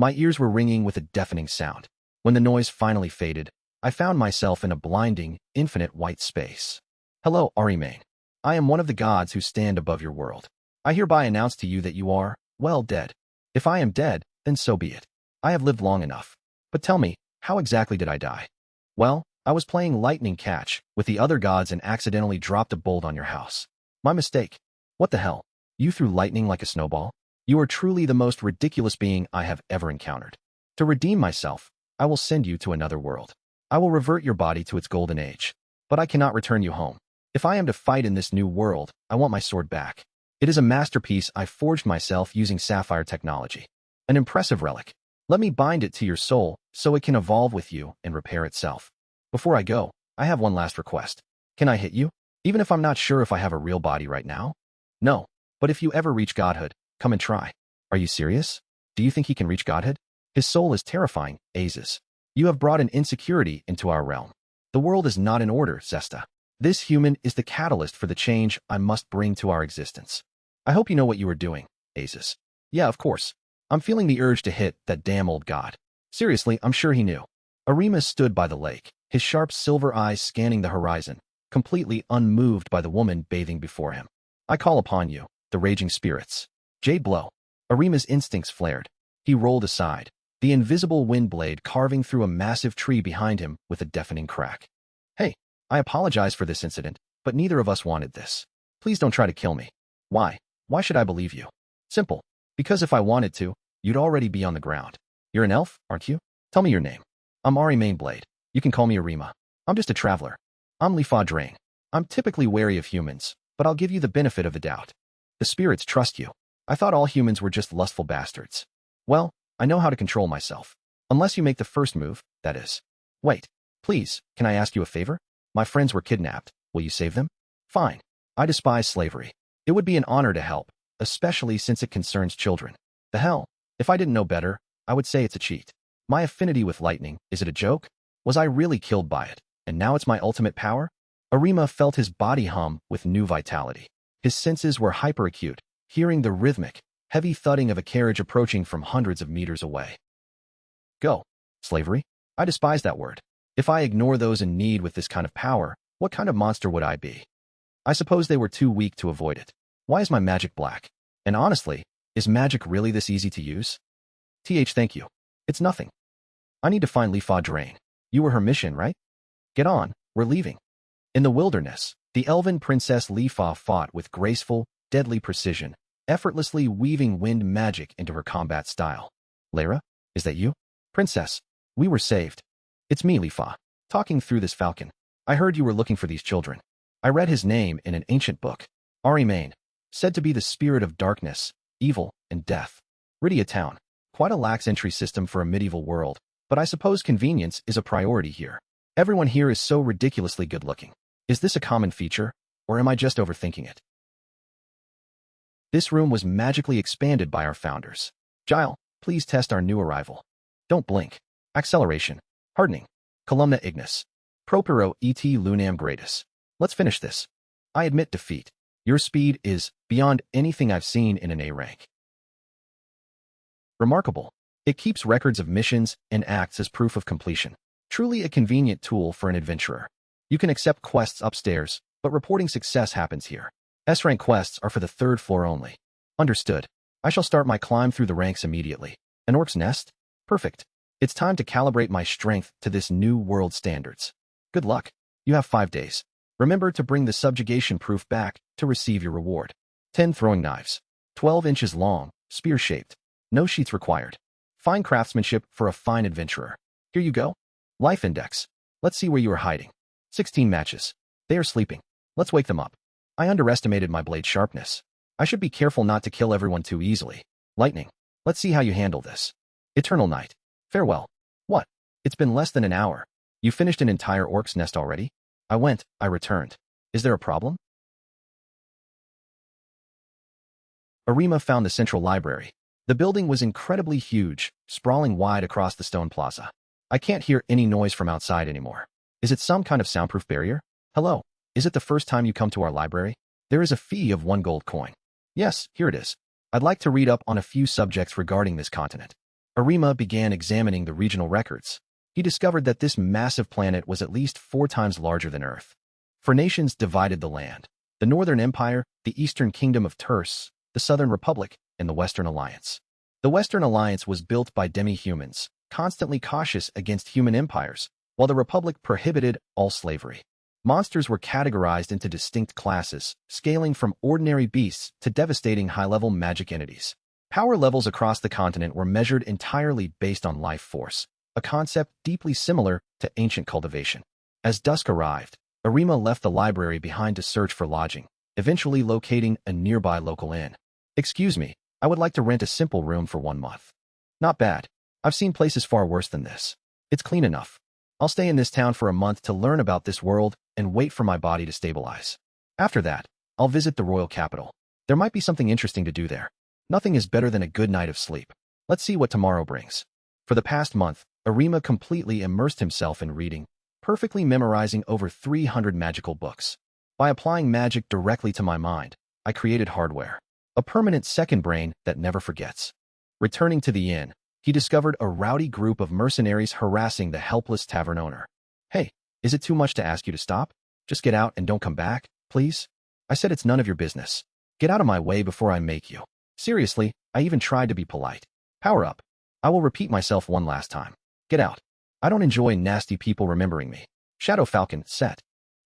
My ears were ringing with a deafening sound. When the noise finally faded, I found myself in a blinding, infinite white space. Hello, Arimane. I am one of the gods who stand above your world. I hereby announce to you that you are, well, dead. If I am dead, then so be it. I have lived long enough. But tell me, how exactly did I die? Well, I was playing lightning catch with the other gods and accidentally dropped a bolt on your house. My mistake. What the hell? You threw lightning like a snowball? You are truly the most ridiculous being I have ever encountered. To redeem myself, I will send you to another world. I will revert your body to its golden age. But I cannot return you home. If I am to fight in this new world, I want my sword back. It is a masterpiece I forged myself using sapphire technology. An impressive relic. Let me bind it to your soul so it can evolve with you and repair itself. Before I go, I have one last request. Can I hit you? Even if I'm not sure if I have a real body right now? No. But if you ever reach godhood, come and try. Are you serious? Do you think he can reach godhood? His soul is terrifying, Azes. You have brought an insecurity into our realm. The world is not in order, Zesta. This human is the catalyst for the change I must bring to our existence. I hope you know what you are doing, Azes. Yeah, of course. I'm feeling the urge to hit that damn old god. Seriously, I'm sure he knew. Arimane stood by the lake, his sharp silver eyes scanning the horizon, completely unmoved by the woman bathing before him. I call upon you, the raging spirits. Jade blow. Arimane's instincts flared. He rolled aside, the invisible wind blade carving through a massive tree behind him with a deafening crack. Hey, I apologize for this incident, but neither of us wanted this. Please don't try to kill me. Why? Why should I believe you? Simple. Because if I wanted to, you'd already be on the ground. You're an elf, aren't you? Tell me your name. I'm Arimane Blade. You can call me Arimane. I'm just a traveler. I'm Lifa Drain. I'm typically wary of humans, but I'll give you the benefit of the doubt. The spirits trust you. I thought all humans were just lustful bastards. Well, I know how to control myself. Unless you make the first move, that is. Wait, please, can I ask you a favor? My friends were kidnapped. Will you save them? Fine. I despise slavery. It would be an honor to help, especially since it concerns children. The hell? If I didn't know better, I would say it's a cheat. My affinity with lightning, is it a joke? Was I really killed by it, and now it's my ultimate power? Arimane felt his body hum with new vitality. His senses were hyperacute, hearing the rhythmic, heavy thudding of a carriage approaching from hundreds of meters away. Go. Slavery? I despise that word. If I ignore those in need with this kind of power, what kind of monster would I be? I suppose they were too weak to avoid it. Why is my magic black? And honestly, is magic really this easy to use? Thank you. It's nothing. I need to find Lifa Drain. You were her mission, right? Get on, we're leaving. In the wilderness, the elven princess Lifa fought with graceful, deadly precision, effortlessly weaving wind magic into her combat style. Lara, is that you? Princess, we were saved. It's me, Lifa, talking through this falcon. I heard you were looking for these children. I read his name in an ancient book. Arimane, said to be the spirit of darkness, evil, and death. Rydia town. Quite a lax entry system for a medieval world, but I suppose convenience is a priority here. Everyone here is so ridiculously good-looking. Is this a common feature, or am I just overthinking it? This room was magically expanded by our founders. Gile, please test our new arrival. Don't blink. Acceleration. Hardening. Columna ignis. Propero et lunam gradus. Let's finish this. I admit defeat. Your speed is beyond anything I've seen in an A rank. Remarkable. It keeps records of missions and acts as proof of completion. Truly a convenient tool for an adventurer. You can accept quests upstairs, but reporting success happens here. S-rank quests are for the 3rd floor only. Understood. I shall start my climb through the ranks immediately. An orc's nest? Perfect. It's time to calibrate my strength to this new world standards. Good luck. You have 5 days. Remember to bring the subjugation proof back to receive your reward. 10 throwing knives. 12 inches long, spear-shaped. No sheaths required. Fine craftsmanship for a fine adventurer. Here you go. Life index. Let's see where you are hiding. 16 matches. They are sleeping. Let's wake them up. I underestimated my blade sharpness. I should be careful not to kill everyone too easily. Lightning. Let's see how you handle this. Eternal night. Farewell. What? It's been less than an hour. You finished an entire orc's nest already? I returned. Is there a problem? Arimane found the central library. The building was incredibly huge, sprawling wide across the stone plaza. I can't hear any noise from outside anymore. Is it some kind of soundproof barrier? Hello, is it the first time you come to our library? There is a fee of 1 gold coin. Yes, here it is. I'd like to read up on a few subjects regarding this continent. Arima began examining the regional records. He discovered that this massive planet was at least 4 times larger than Earth. 4 nations divided the land: the Northern Empire, the Eastern Kingdom of Terse, the Southern Republic, and the Western Alliance. The Western Alliance was built by demi-humans, constantly cautious against human empires, while the Republic prohibited all slavery. Monsters were categorized into distinct classes, scaling from ordinary beasts to devastating high-level magic entities. Power levels across the continent were measured entirely based on life force, a concept deeply similar to ancient cultivation. As dusk arrived, Arima left the library behind to search for lodging, eventually locating a nearby local inn. "Excuse me, I would like to rent a simple room for 1 month." "Not bad. I've seen places far worse than this. It's clean enough. I'll stay in this town for a month to learn about this world and wait for my body to stabilize. After that, I'll visit the royal capital. There might be something interesting to do there. Nothing is better than a good night of sleep. Let's see what tomorrow brings." For the past month, Arima completely immersed himself in reading, perfectly memorizing over 300 magical books. By applying magic directly to my mind, I created hardware, a permanent second brain that never forgets. Returning to the inn, he discovered a rowdy group of mercenaries harassing the helpless tavern owner. "Hey, is it too much to ask you to stop? Just get out and don't come back, please." I said, "It's none of your business. Get out of my way before I make you." Seriously, I even tried to be polite. "Power up. I will repeat myself one last time. Get out. I don't enjoy nasty people remembering me." Shadow Falcon, set.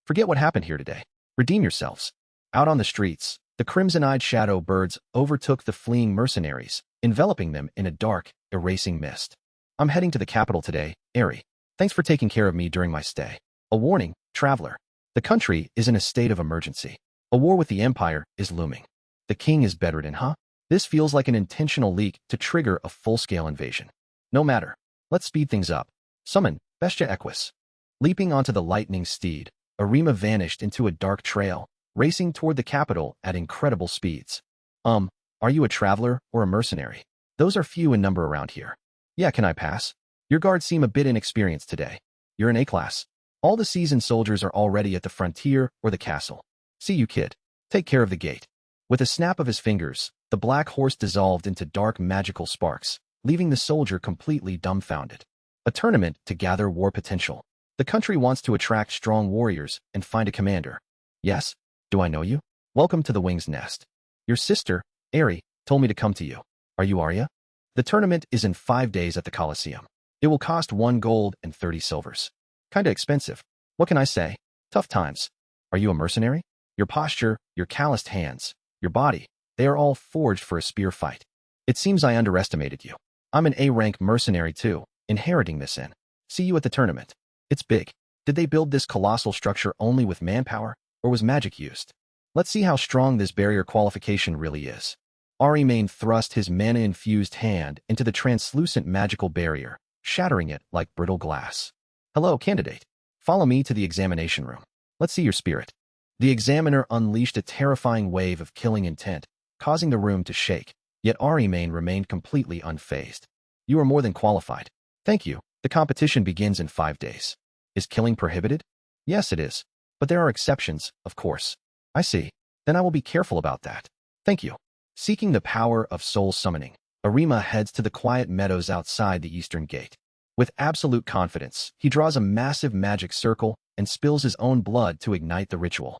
"Forget what happened here today. Redeem yourselves." Out on the streets, the crimson-eyed shadow birds overtook the fleeing mercenaries, enveloping them in a dark, erasing mist. "I'm heading to the capital today, Ari. Thanks for taking care of me during my stay. A warning, traveler. The country is in a state of emergency. A war with the Empire is looming. The king is bedridden, huh? This feels like an intentional leak to trigger a full-scale invasion. No matter. Let's speed things up. Summon, Bestia Equus." Leaping onto the lightning steed, Arima vanished into a dark trail, racing toward the capital at incredible speeds. Are you a traveler or a mercenary? Those are few in number around here." "Yeah, can I pass? Your guards seem a bit inexperienced today. You're an A-class. All the seasoned soldiers are already at the frontier or the castle. See you, kid. Take care of the gate." With a snap of his fingers, the black horse dissolved into dark magical sparks, leaving the soldier completely dumbfounded. A tournament to gather war potential. The country wants to attract strong warriors and find a commander. "Yes? Do I know you? Welcome to the Wing's Nest. Your sister, Ari, told me to come to you. Are you Arya? The tournament is in 5 days at the Colosseum. It will cost 1 gold and 30 silvers. Kinda expensive. What can I say? Tough times. Are you a mercenary? Your posture, your calloused hands, your body, they are all forged for a spear fight. It seems I underestimated you. I'm an A-rank mercenary too, inheriting this inn. See you at the tournament. It's big. Did they build this colossal structure only with manpower, or was magic used? Let's see how strong this barrier qualification really is." Arimane thrust his mana-infused hand into the translucent magical barrier, shattering it like brittle glass. "Hello, candidate. Follow me to the examination room. Let's see your spirit." The examiner unleashed a terrifying wave of killing intent, causing the room to shake, yet Arimane remained completely unfazed. "You are more than qualified. Thank you. The competition begins in 5 days. Is killing prohibited?" "Yes, it is. But there are exceptions, of course." "I see. Then I will be careful about that. Thank you." Seeking the power of soul summoning, Arima heads to the quiet meadows outside the eastern gate. With absolute confidence, he draws a massive magic circle and spills his own blood to ignite the ritual.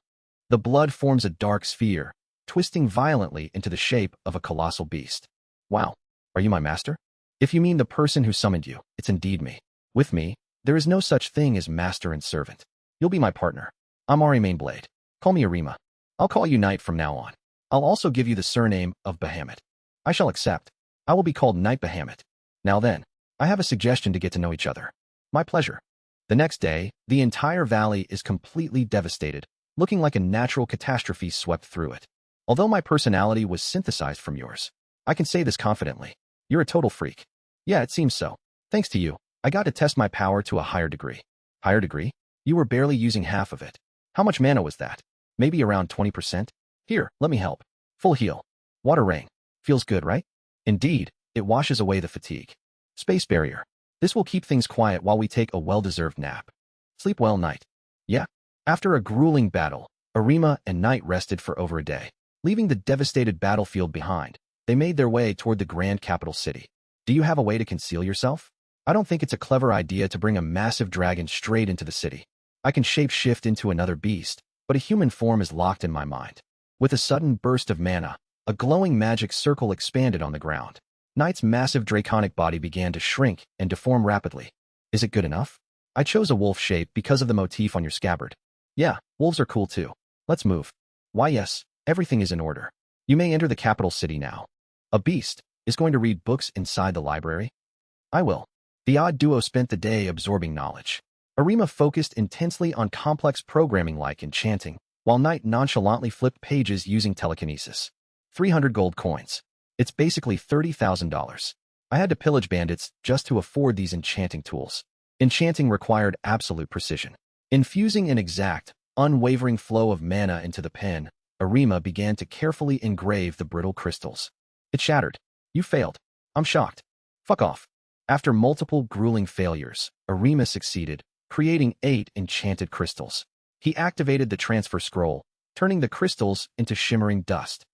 The blood forms a dark sphere, twisting violently into the shape of a colossal beast. "Wow. Are you my master?" "If you mean the person who summoned you, it's indeed me. With me, there is no such thing as master and servant. You'll be my partner. I'm Arimane Blade. Call me Arima. I'll call you Knight from now on. I'll also give you the surname of Bahamut." "I shall accept. I will be called Knight Bahamut. Now then, I have a suggestion to get to know each other." "My pleasure." The next day, the entire valley is completely devastated, looking like a natural catastrophe swept through it. Although my personality was synthesized from yours, I can say this confidently. You're a total freak. Yeah, it seems so. Thanks to you, I got to test my power to a higher degree. Higher degree? You were barely using half of it. How much mana was that? Maybe around 20%? Here, let me help. Full heal. Water rain. Feels good, right? Indeed, it washes away the fatigue. Space barrier. This will keep things quiet while we take a well-deserved nap. Sleep well, Knight. Yeah. After a grueling battle, Arima and Knight rested for over a day. Leaving the devastated battlefield behind, they made their way toward the grand capital city. Do you have a way to conceal yourself? I don't think it's a clever idea to bring a massive dragon straight into the city. I can shape-shift into another beast, but a human form is locked in my mind. With a sudden burst of mana, a glowing magic circle expanded on the ground. Knight's massive draconic body began to shrink and deform rapidly. Is it good enough? I chose a wolf shape because of the motif on your scabbard. Yeah, wolves are cool too. Let's move. Why yes, everything is in order. You may enter the capital city now. A beast is going to read books inside the library? I will. The odd duo spent the day absorbing knowledge. Arima focused intensely on complex programming like enchanting, while Knight nonchalantly flipped pages using telekinesis. 300 gold coins. It's basically $30,000. I had to pillage bandits just to afford these enchanting tools. Enchanting required absolute precision. Infusing an exact, unwavering flow of mana into the pen, Arima began to carefully engrave the brittle crystals. It shattered. You failed. I'm shocked. Fuck off. After multiple grueling failures, Arima succeeded, creating 8 enchanted crystals. He activated the transfer scroll, turning the crystals into shimmering dust.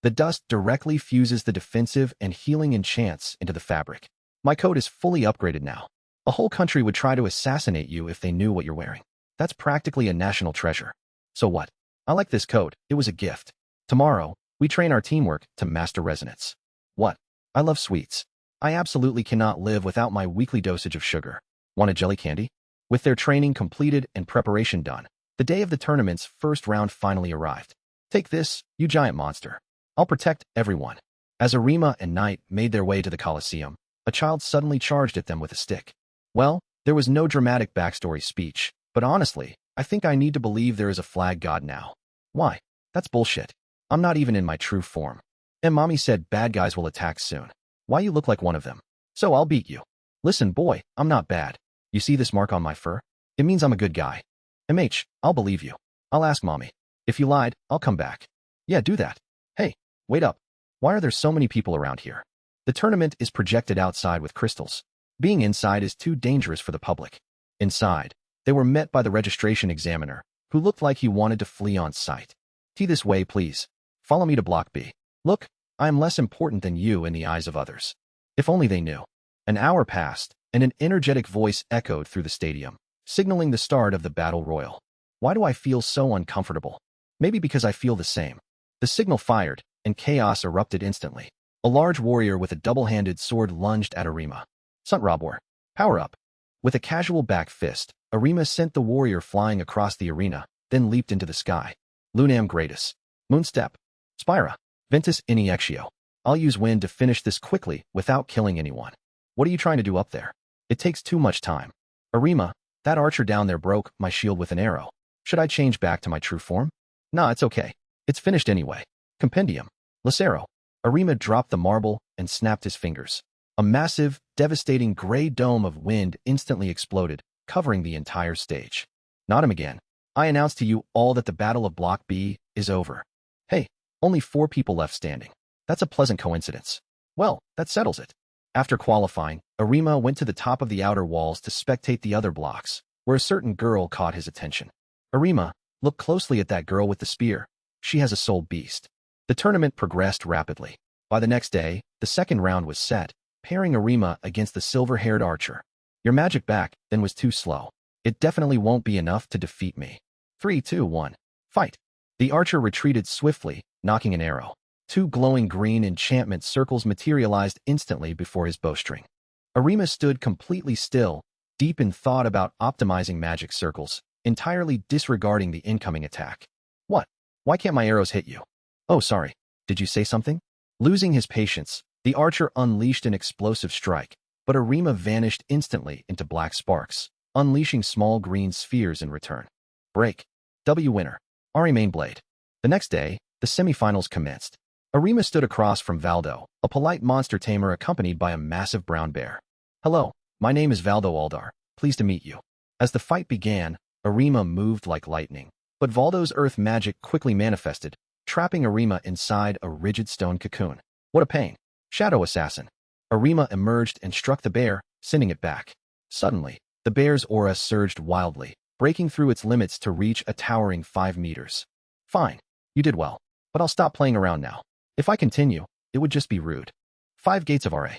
The dust directly fuses the defensive and healing enchants into the fabric. My code is fully upgraded now. A whole country would try to assassinate you if they knew what you're wearing. That's practically a national treasure. So what? I like this code. It was a gift. Tomorrow, we train our teamwork to master resonance. What? I love sweets. I absolutely cannot live without my weekly dosage of sugar. Want a jelly candy? With their training completed and preparation done, the day of the tournament's first round finally arrived. Take this, you giant monster. I'll protect everyone. As Arima and Knight made their way to the Colosseum, a child suddenly charged at them with a stick. Well, there was no dramatic backstory speech, but honestly, I think I need to believe there is a flag god now. Why? That's bullshit. I'm not even in my true form. And mommy said bad guys will attack soon. Why you look like one of them? So I'll beat you. Listen, boy, I'm not bad. You see this mark on my fur? It means I'm a good guy. I'll believe you. I'll ask mommy. If you lied, I'll come back. Yeah, do that. Hey, wait up. Why are there so many people around here? The tournament is projected outside with crystals. Being inside is too dangerous for the public. Inside, they were met by the registration examiner, who looked like he wanted to flee on sight. This way, please. Follow me to Block B. Look, I am less important than you in the eyes of others. If only they knew. An hour passed, and an energetic voice echoed through the stadium, signaling the start of the battle royal. Why do I feel so uncomfortable? Maybe because I feel the same. The signal fired, and chaos erupted instantly. A large warrior with a double-handed sword lunged at Arima. Suntrabor, power up. With a casual back fist, Arima sent the warrior flying across the arena, then leaped into the sky. Lunam Gratus. Moonstep. Spira. Ventus Iniexio. I'll use wind to finish this quickly without killing anyone. What are you trying to do up there? It takes too much time. Arima, that archer down there broke my shield with an arrow. Should I change back to my true form? Nah, it's okay. It's finished anyway. Compendium. Lucero. Arima dropped the marble and snapped his fingers. A massive, devastating gray dome of wind instantly exploded, covering the entire stage. Not him again. I announce to you all that the Battle of Block B is over. Hey, only 4 people left standing. That's a pleasant coincidence. Well, that settles it. After qualifying, Arima went to the top of the outer walls to spectate the other blocks, where a certain girl caught his attention. Arima, look closely at that girl with the spear. She has a soul beast. The tournament progressed rapidly. By the next day, the second round was set, pairing Arima against the silver-haired archer. Your magic back then was too slow. It definitely won't be enough to defeat me. 3, 2, 1. Fight. The archer retreated swiftly, knocking an arrow. 2 glowing green enchantment circles materialized instantly before his bowstring. Arima stood completely still, deep in thought about optimizing magic circles, entirely disregarding the incoming attack. What? Why can't my arrows hit you? Oh, sorry. Did you say something? Losing his patience, the archer unleashed an explosive strike, but Arima vanished instantly into black sparks, unleashing small green spheres in return. Break. W winner. Arimane Blade. The next day, the semifinals commenced. Arima stood across from Valdo, a polite monster tamer accompanied by a massive brown bear. Hello, my name is Valdo Aldar. Pleased to meet you. As the fight began, Arima moved like lightning, but Valdo's earth magic quickly manifested, trapping Arima inside a rigid stone cocoon. What a pain. Shadow Assassin. Arima emerged and struck the bear, sending it back. Suddenly, the bear's aura surged wildly, breaking through its limits to reach a towering 5 meters. Fine. You did well, but I'll stop playing around now. If I continue, it would just be rude. 5 gates of RA.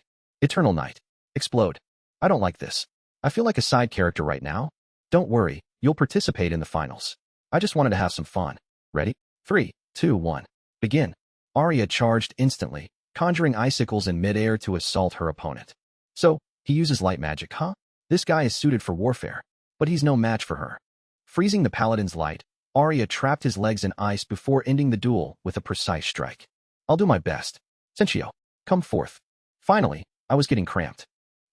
Eternal Night. Explode. I don't like this. I feel like a side character right now. Don't worry, you'll participate in the finals. I just wanted to have some fun. Ready? 3, 2, 1. Begin. Arya charged instantly, conjuring icicles in midair to assault her opponent. So, he uses light magic, huh? This guy is suited for warfare, but he's no match for her. Freezing the paladin's light, Arya trapped his legs in ice before ending the duel with a precise strike. I'll do my best. Sentio, come forth. Finally, I was getting cramped.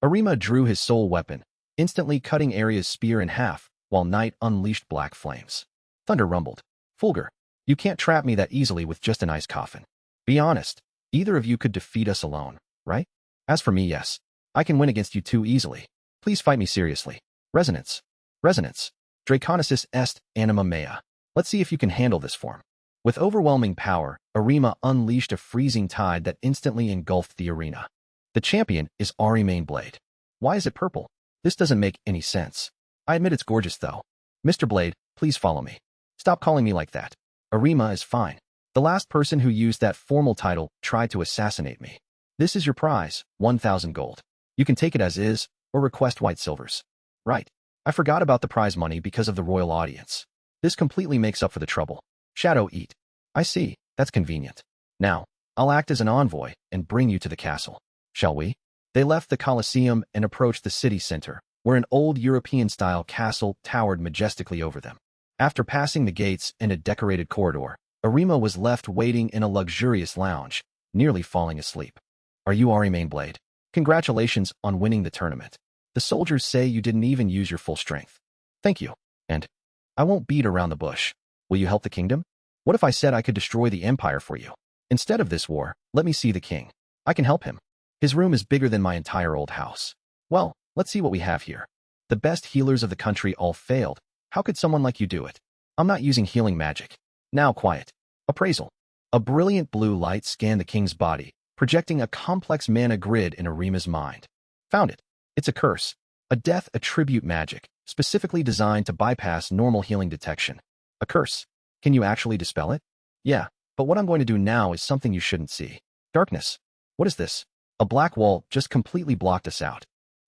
Arima drew his soul weapon, instantly cutting Arya's spear in half, while Night unleashed black flames. Thunder rumbled. Fulgur, you can't trap me that easily with just an ice coffin. Be honest, either of you could defeat us alone, right? As for me, yes. I can win against you too easily. Please fight me seriously. Resonance. Resonance. Draconicus est anima mea. Let's see if you can handle this form. With overwhelming power, Arima unleashed a freezing tide that instantly engulfed the arena. The champion is Arimane Blade. Why is it purple? This doesn't make any sense. I admit it's gorgeous though. Mr. Blade, please follow me. Stop calling me like that. Arima is fine. The last person who used that formal title tried to assassinate me. This is your prize, 1,000 gold. You can take it as is, or request white silvers. Right. I forgot about the prize money because of the royal audience. This completely makes up for the trouble. Shadow eat. I see, that's convenient. Now, I'll act as an envoy and bring you to the castle. Shall we? They left the Colosseum and approached the city center, where an old European-style castle towered majestically over them. After passing the gates and a decorated corridor, Arima was left waiting in a luxurious lounge, nearly falling asleep. Are you Arimane Blade? Congratulations on winning the tournament. The soldiers say you didn't even use your full strength. Thank you. And I won't beat around the bush. Will you help the kingdom? What if I said I could destroy the empire for you? Instead of this war, let me see the king. I can help him. His room is bigger than my entire old house. Well, let's see what we have here. The best healers of the country all failed. How could someone like you do it? I'm not using healing magic. Now quiet. Appraisal. A brilliant blue light scanned the king's body, projecting a complex mana grid in Arima's mind. Found it. It's a curse. A death attribute magic, specifically designed to bypass normal healing detection. A curse. Can you actually dispel it? Yeah, but what I'm going to do now is something you shouldn't see. Darkness. What is this? A black wall just completely blocked us out.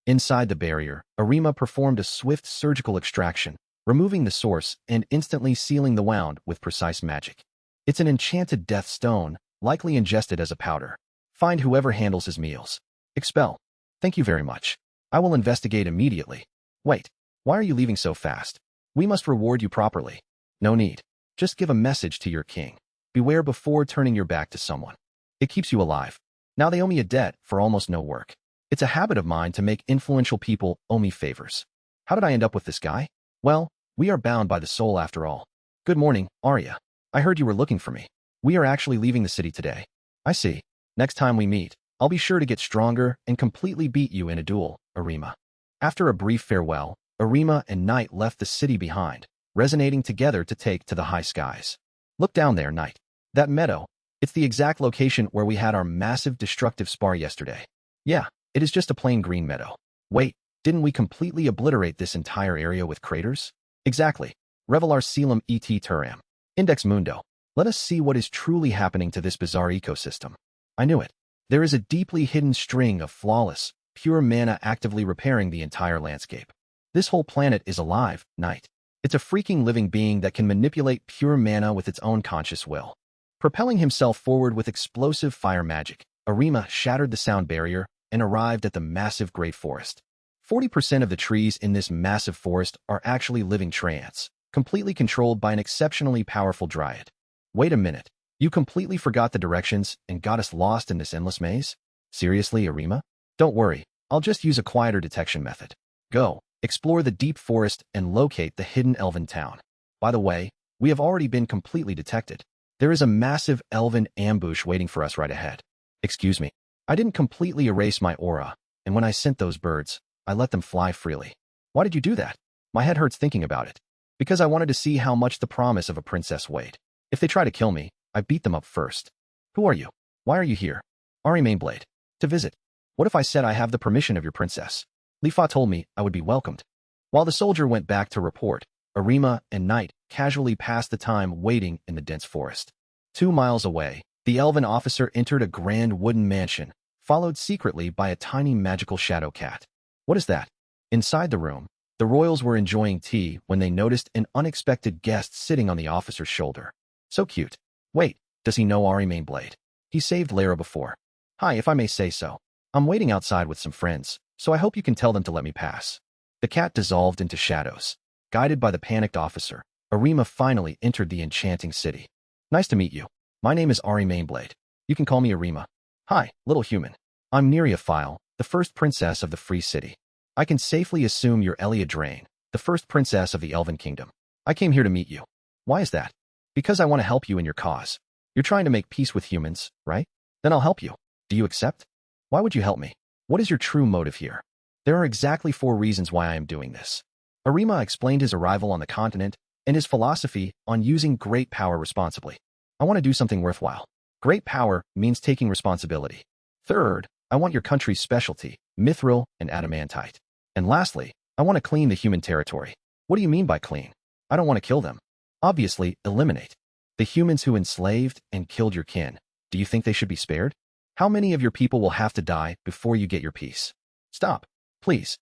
Inside the barrier, Arima performed a swift surgical extraction, removing the source and instantly sealing the wound with precise magic. It's an enchanted death stone, likely ingested as a powder. Find whoever handles his meals. Expel. Thank you very much. I will investigate immediately. Wait, why are you leaving so fast? We must reward you properly. No need. Just give a message to your king. Beware before turning your back to someone. It keeps you alive. Now they owe me a debt for almost no work. It's a habit of mine to make influential people owe me favors. How did I end up with this guy? Well, we are bound by the soul after all. Good morning, Arya. I heard you were looking for me. We are actually leaving the city today. I see. Next time we meet, I'll be sure to get stronger and completely beat you in a duel, Arima. After a brief farewell, Arima and Night left the city behind, resonating together to take to the high skies. Look down there, Night. That meadow. It's the exact location where we had our massive destructive spar yesterday. Yeah, it is just a plain green meadow. Wait, didn't we completely obliterate this entire area with craters? Exactly. Revelar Celum et Turam. Index Mundo. Let us see what is truly happening to this bizarre ecosystem. I knew it. There is a deeply hidden string of flawless, pure mana actively repairing the entire landscape. This whole planet is alive, Night. It's a freaking living being that can manipulate pure mana with its own conscious will. Propelling himself forward with explosive fire magic, Arima shattered the sound barrier and arrived at the massive great forest. 40% of the trees in this massive forest are actually living treants, completely controlled by an exceptionally powerful dryad. Wait a minute, you completely forgot the directions and got us lost in this endless maze? Seriously, Arima? Don't worry, I'll just use a quieter detection method. Go, explore the deep forest and locate the hidden elven town. By the way, we have already been completely detected. There is a massive elven ambush waiting for us right ahead. Excuse me, I didn't completely erase my aura, and when I sent those birds, I let them fly freely. Why did you do that? My head hurts thinking about it. Because I wanted to see how much the promise of a princess weighed. If they try to kill me, I beat them up first. Who are you? Why are you here? Arimane Blade. To visit. What if I said I have the permission of your princess? Lifa told me I would be welcomed. While the soldier went back to report, Arima and Night casually passed the time waiting in the dense forest. 2 miles away, the elven officer entered a grand wooden mansion, followed secretly by a tiny magical shadow cat. What is that? Inside the room, the royals were enjoying tea when they noticed an unexpected guest sitting on the officer's shoulder. So cute. Wait, does he know Arimane Blade? He saved Lara before. Hi, if I may say so. I'm waiting outside with some friends, so I hope you can tell them to let me pass. The cat dissolved into shadows. Guided by the panicked officer, Arima finally entered the enchanting city. Nice to meet you. My name is Arimane Blade. You can call me Arima. Hi, little human. I'm Neria File, the first princess of the Free City. I can safely assume you're Elia Drain, the first princess of the Elven Kingdom. I came here to meet you. Why is that? Because I want to help you in your cause. You're trying to make peace with humans, right? Then I'll help you. Do you accept? Why would you help me? What is your true motive here? There are exactly 4 reasons why I am doing this. Arima explained his arrival on the continent and his philosophy on using great power responsibly. I want to do something worthwhile. Great power means taking responsibility. Third, I want your country's specialty, mithril and adamantite. And lastly, I want to clean the human territory. What do you mean by clean? I don't want to kill them. Obviously, eliminate. The humans who enslaved and killed your kin. Do you think they should be spared? How many of your people will have to die before you get your peace? Stop, please.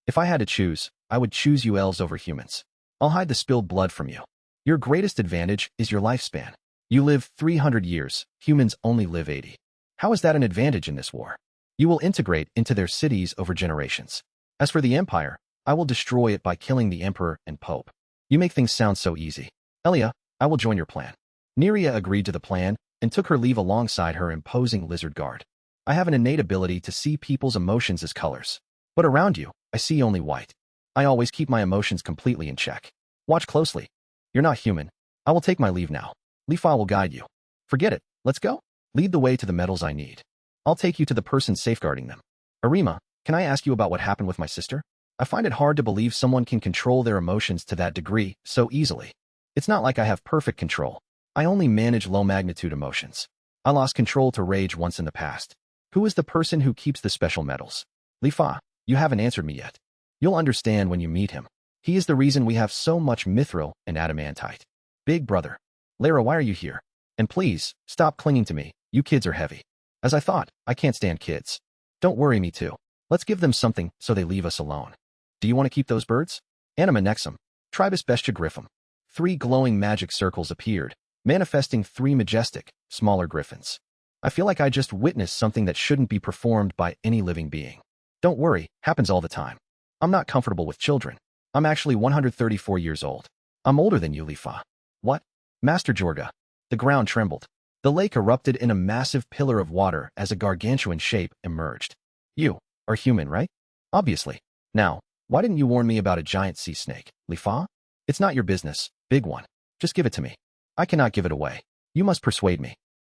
If I had to choose, I would choose you elves over humans. I'll hide the spilled blood from you. Your greatest advantage is your lifespan. You live 300 years, humans only live 80. How is that an advantage in this war? You will integrate into their cities over generations. As for the Empire, I will destroy it by killing the Emperor and Pope. You make things sound so easy. Elia, I will join your plan. Neria agreed to the plan and took her leave alongside her imposing lizard guard. I have an innate ability to see people's emotions as colors. But around you, I see only white. I always keep my emotions completely in check. Watch closely. You're not human. I will take my leave now. Lifa will guide you. Forget it. Let's go. Lead the way to the metals I need. I'll take you to the person safeguarding them. Arima, can I ask you about what happened with my sister? I find it hard to believe someone can control their emotions to that degree so easily. It's not like I have perfect control. I only manage low-magnitude emotions. I lost control to rage once in the past. Who is the person who keeps the special metals? Lifa, you haven't answered me yet. You'll understand when you meet him. He is the reason we have so much mithril and adamantite. Big brother. Lara, why are you here? And please, stop clinging to me. You kids are heavy. As I thought, I can't stand kids. Don't worry me too. Let's give them something so they leave us alone. Do you want to keep those birds? Anima nexum. Tribus bestia griffum. 3 glowing magic circles appeared, manifesting 3 majestic, smaller griffins. I feel like I just witnessed something that shouldn't be performed by any living being. Don't worry, happens all the time. I'm not comfortable with children. I'm actually 134 years old. I'm older than you, Lifa. What? Master Jorga. The ground trembled. The lake erupted in a massive pillar of water as a gargantuan shape emerged. You are human, right? Obviously. Now, why didn't you warn me about a giant sea snake, Lifa? It's not your business, big one. Just give it to me. I cannot give it away. You must persuade me.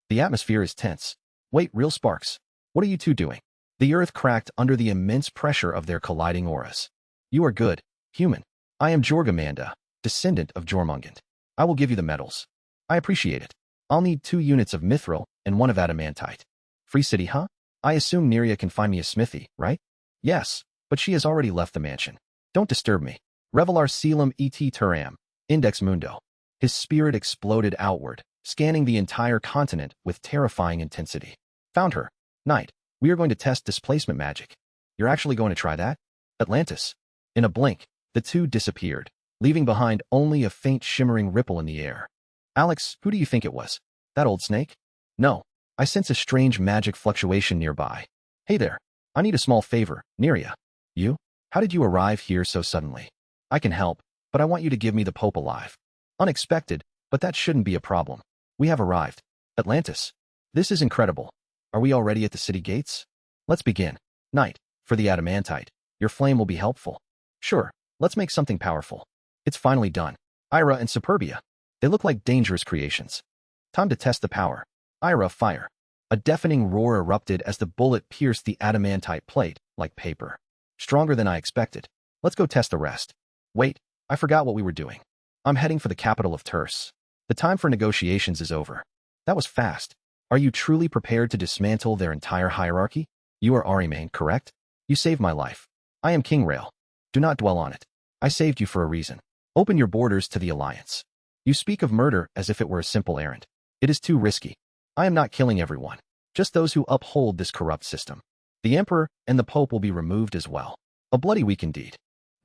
The atmosphere is tense. Wait, real sparks. What are you two doing? The earth cracked under the immense pressure of their colliding auras. You are good, human. I am Jorgamanda, descendant of Jormungand. I will give you the metals. I appreciate it. I'll need 2 units of mithril and 1 of adamantite. Free city, huh? I assume Neria can find me a smithy, right? Yes, but she has already left the mansion. Don't disturb me. Revelar Selim et Turam, Index Mundo. His spirit exploded outward, scanning the entire continent with terrifying intensity. Found her. Knight, we are going to test displacement magic. You're actually going to try that? Atlantis. In a blink, the 2 disappeared, leaving behind only a faint shimmering ripple in the air. Alex, who do you think it was? That old snake? No, I sense a strange magic fluctuation nearby. Hey there, I need a small favor, Neria. You? How did you arrive here so suddenly? I can help, but I want you to give me the Pope alive. Unexpected, but that shouldn't be a problem. We have arrived. Atlantis. This is incredible. Are we already at the city gates? Let's begin. Knight, for the adamantite, your flame will be helpful. Sure, let's make something powerful. It's finally done. Ira and Superbia. They look like dangerous creations. Time to test the power. Ira, fire. A deafening roar erupted as the bullet pierced the adamantite plate, like paper. Stronger than I expected. Let's go test the rest. Wait, I forgot what we were doing. I'm heading for the capital of Terse. The time for negotiations is over. That was fast. Are you truly prepared to dismantle their entire hierarchy? You are Arimane, correct? You saved my life. I am King Rail. Do not dwell on it. I saved you for a reason. Open your borders to the Alliance. You speak of murder as if it were a simple errand. It is too risky. I am not killing everyone. Just those who uphold this corrupt system. The Emperor and the Pope will be removed as well. A bloody week indeed.